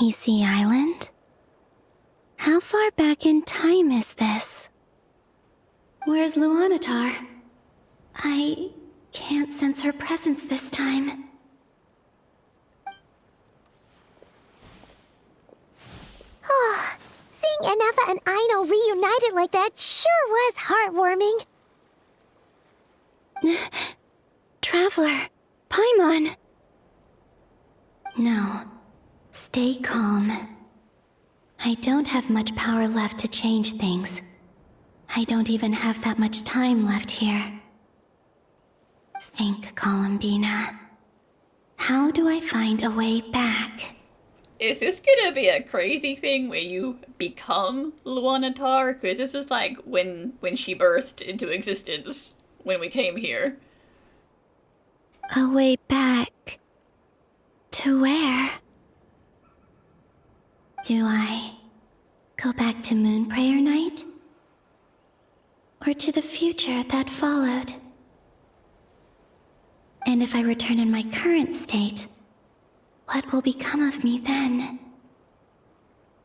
Speaker 4: Easy Island? How far back in time is this? Where's Luanatar? I can't sense her presence this time.
Speaker 6: Oh, seeing Enefa and Aino reunited like that sure was heartwarming.
Speaker 4: Traveler, Paimon. No, stay calm. I don't have much power left to change things. I don't even have that much time left here. Think, Columbina. How do I find a way back?
Speaker 10: Is this gonna be a crazy thing where you become Luanatar? Because this is like when she birthed into existence when we came here.
Speaker 4: A way back? To where? Do I go back to Moon Prayer Night? Or to the future that followed? And if I return in my current state, what will become of me then?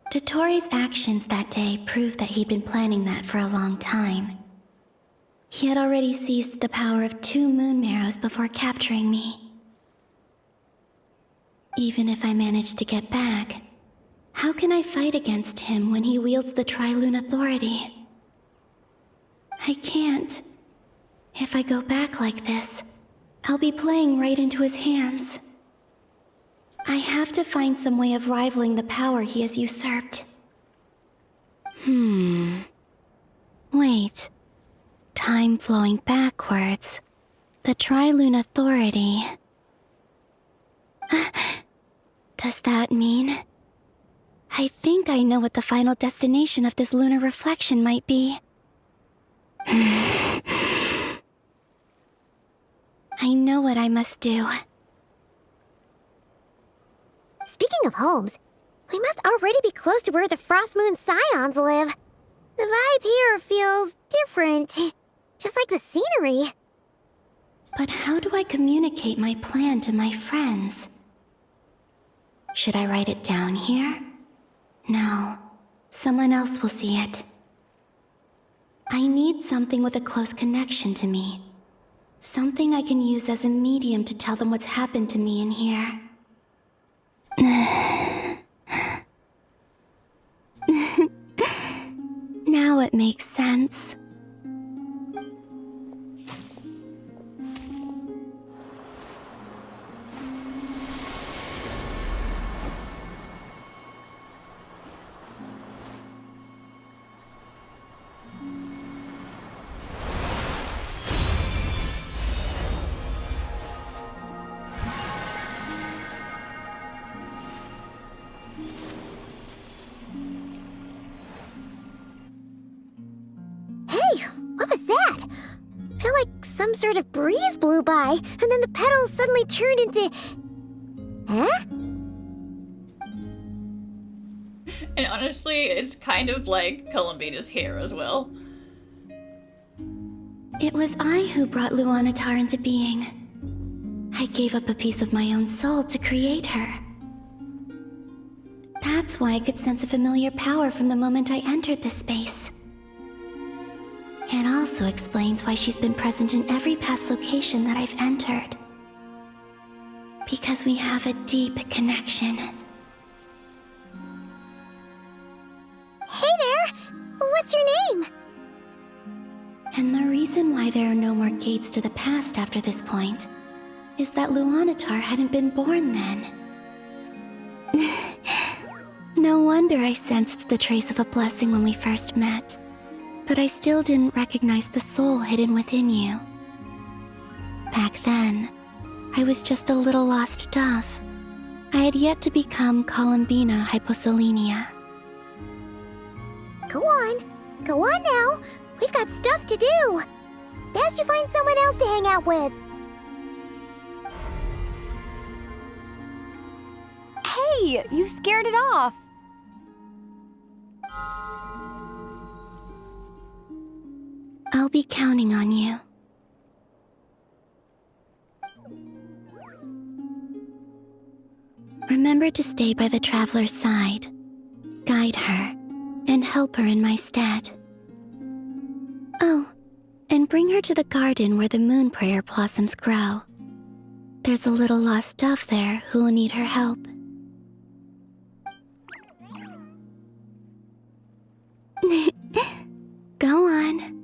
Speaker 4: Dottore's actions that day proved that he'd been planning that for a long time. He had already seized the power of 2 moon marrows before capturing me. Even if I managed to get back, how can I fight against him when he wields the Tri-Lune authority? I can't. If I go back like this, I'll be playing right into his hands. I have to find some way of rivaling the power he has usurped. Wait. Time flowing backwards. The Tri-Lune authority. Does that mean... I think I know what the final destination of this lunar reflection might be. I know what I must do.
Speaker 6: Speaking of homes, we must already be close to where the Frost Moon Scions live. The vibe here feels different, just like the scenery.
Speaker 4: But how do I communicate my plan to my friends? Should I write it down here? No, someone else will see it. I need something with a close connection to me. Something I can use as a medium to tell them what's happened to me in here. Now it makes sense.
Speaker 6: Sort of breeze blew by, and then the petals suddenly turned into... Huh?
Speaker 10: And honestly, it's kind of like Columbina's hair as well.
Speaker 4: It was I who brought Luanatar into being. I gave up a piece of my own soul to create her. That's why I could sense a familiar power from the moment I entered this space. It also explains why she's been present in every past location that I've entered. Because we have a deep connection.
Speaker 6: Hey there! What's your name?
Speaker 4: And the reason why there are no more gates to the past after this point is that Luanatar hadn't been born then. No wonder I sensed the trace of a blessing when we first met. But I still didn't recognize the soul hidden within you. Back then, I was just a little lost dove. I had yet to become Columbina Hyposelenia.
Speaker 6: Go on now. We've got stuff to do. Best you find someone else to hang out with.
Speaker 7: Hey, you scared it off.
Speaker 4: I'll be counting on you. Remember to stay by the traveler's side, guide her, and help her in my stead. Oh, and bring her to the garden where the moon prayer blossoms grow. There's a little lost dove there who will need her help. Go on.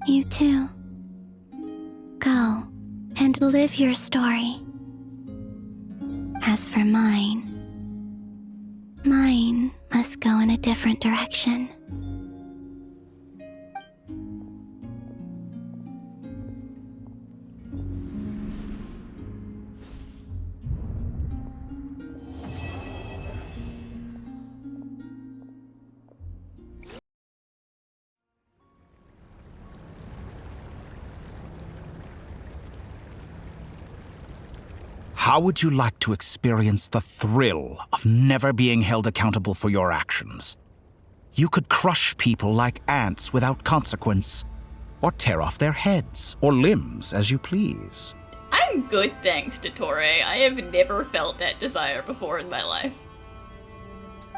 Speaker 4: You too. Go and live your story. As for mine must go in a different direction.
Speaker 17: How would you like to experience the thrill of never being held accountable for your actions? You could crush people like ants without consequence, or tear off their heads or limbs as you please.
Speaker 10: I'm good, thanks, Dottore. I have never felt that desire before in my life.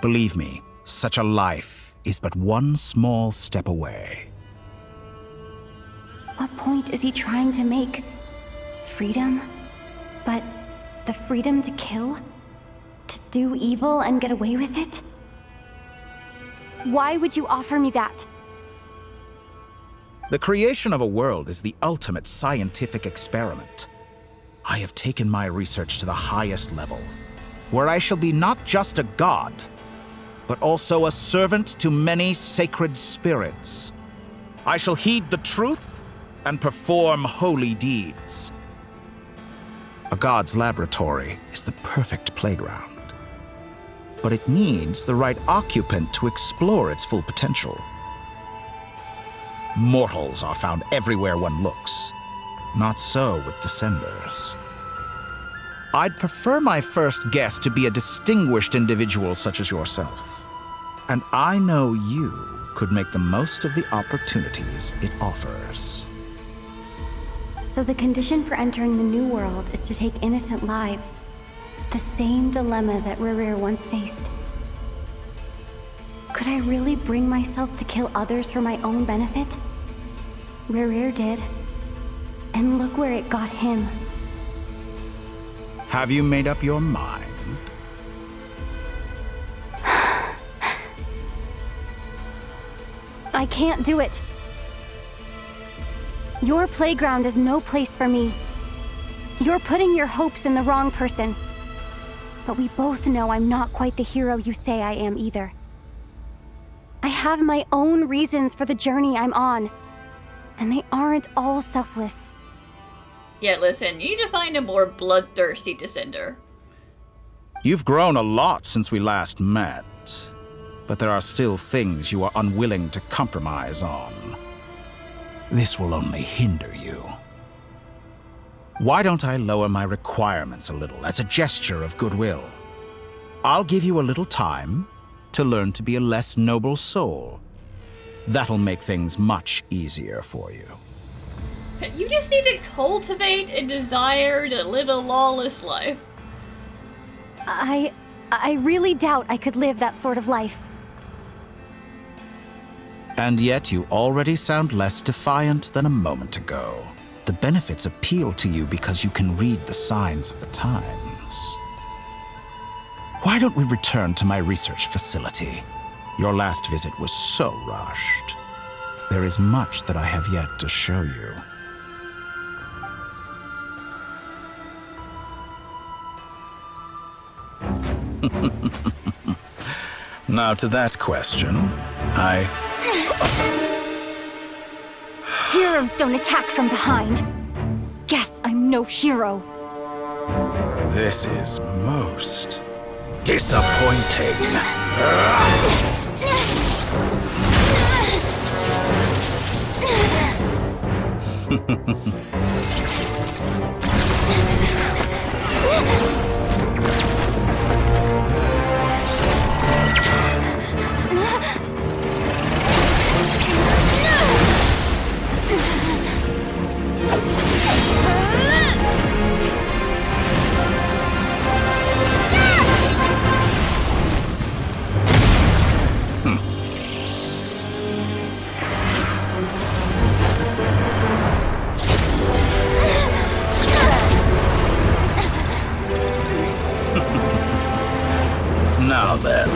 Speaker 17: Believe me, such a life is but one small step away.
Speaker 7: What point is he trying to make? Freedom? But the freedom to kill? To do evil and get away with it? Why would you offer me that?
Speaker 17: The creation of a world is the ultimate scientific experiment. I have taken my research to the highest level, where I shall be not just a god, but also a servant to many sacred spirits. I shall heed the truth and perform holy deeds. A god's laboratory is the perfect playground, but it needs the right occupant to explore its full potential. Mortals are found everywhere one looks. Not so with Descenders. I'd prefer my first guest to be a distinguished individual such as yourself. And I know you could make the most of the opportunities it offers.
Speaker 7: So the condition for entering the new world is to take innocent lives. The same dilemma that Rerir once faced. Could I really bring myself to kill others for my own benefit? Rerir did. And look where it got him.
Speaker 17: Have you made up your mind?
Speaker 7: I can't do it. Your playground is no place for me. You're putting your hopes in the wrong person. But we both know I'm not quite the hero you say I am either. I have my own reasons for the journey I'm on. And they aren't all selfless.
Speaker 10: Yeah, listen, you need to find a more bloodthirsty Descender.
Speaker 17: You've grown a lot since we last met, but there are still things you are unwilling to compromise on. This will only hinder you. Why don't I lower my requirements a little as a gesture of goodwill? I'll give you a little time to learn to be a less noble soul. That'll make things much easier for you.
Speaker 10: You just need to cultivate a desire to live a lawless life.
Speaker 7: I really doubt I could live that sort of life.
Speaker 17: And yet you already sound less defiant than a moment ago. The benefits appeal to you because you can read the signs of the times. Why don't we return to my research facility? Your last visit was so rushed. There is much that I have yet to show you. Now to that question,
Speaker 7: Heroes don't attack from behind. Guess I'm no hero.
Speaker 17: This is most disappointing. Now then.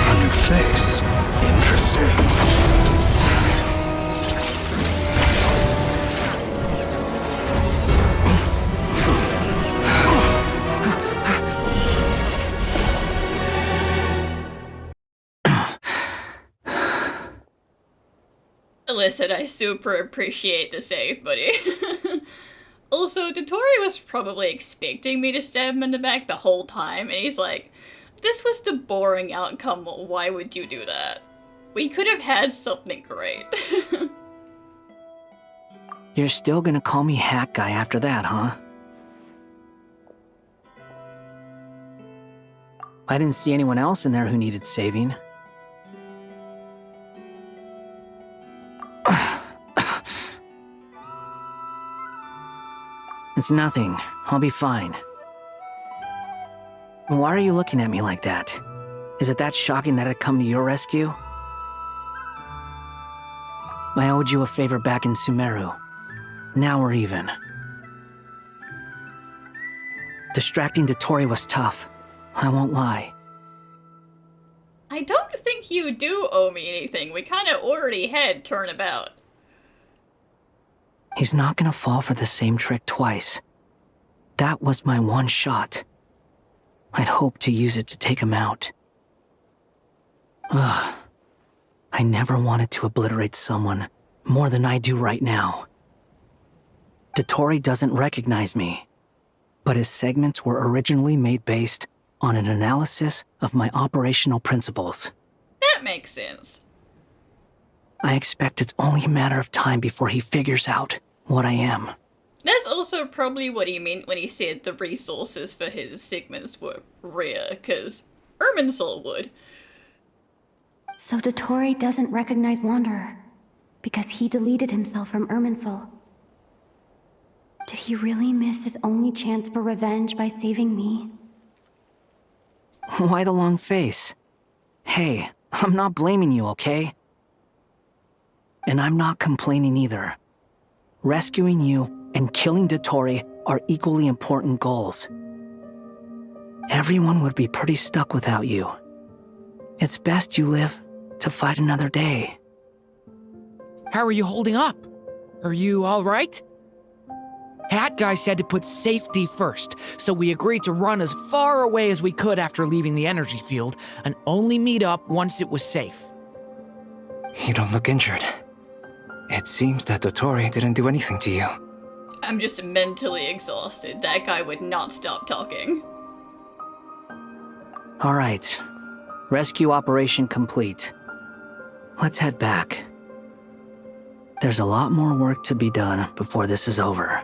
Speaker 17: A new face. Interesting.
Speaker 10: Listen, I super appreciate the save, buddy. Also, Dottore was probably expecting me to stab him in the back the whole time, and he's like, this was the boring outcome, why would you do that? We could have had something great.
Speaker 14: You're still gonna call me Hat Guy after that, huh? I didn't see anyone else in there who needed saving. It's nothing. I'll be fine. Why are you looking at me like that? Is it that shocking that I'd come to your rescue? I owed you a favor back in Sumeru. Now we're even. Distracting Dottore was tough. I won't lie.
Speaker 10: I don't think you do owe me anything. We kind of already had turnabout.
Speaker 14: He's not gonna fall for the same trick twice. That was my one shot. I'd hoped to use it to take him out. Ugh. I never wanted to obliterate someone more than I do right now. Dottore doesn't recognize me, but his segments were originally made based on an analysis of my operational principles.
Speaker 10: That makes sense.
Speaker 14: I expect it's only a matter of time before he figures out what I am.
Speaker 10: That's also probably what he meant when he said the resources for his segments were rare, because Irminsul would.
Speaker 7: So Dottore doesn't recognize Wanderer, because he deleted himself from Irminsul. Did he really miss his only chance for revenge by saving me?
Speaker 14: Why the long face? Hey, I'm not blaming you, okay? And I'm not complaining either. Rescuing you and killing Dottore are equally important goals. Everyone would be pretty stuck without you. It's best you live to fight another day.
Speaker 13: How are you holding up? Are you all right? Hat Guy said to put safety first, so we agreed to run as far away as we could after leaving the energy field and only meet up once it was safe.
Speaker 8: You don't look injured. It seems that Dottore didn't do anything to you.
Speaker 10: I'm just mentally exhausted. That guy would not stop talking.
Speaker 14: All right. Rescue operation complete. Let's head back. There's a lot more work to be done before this is over.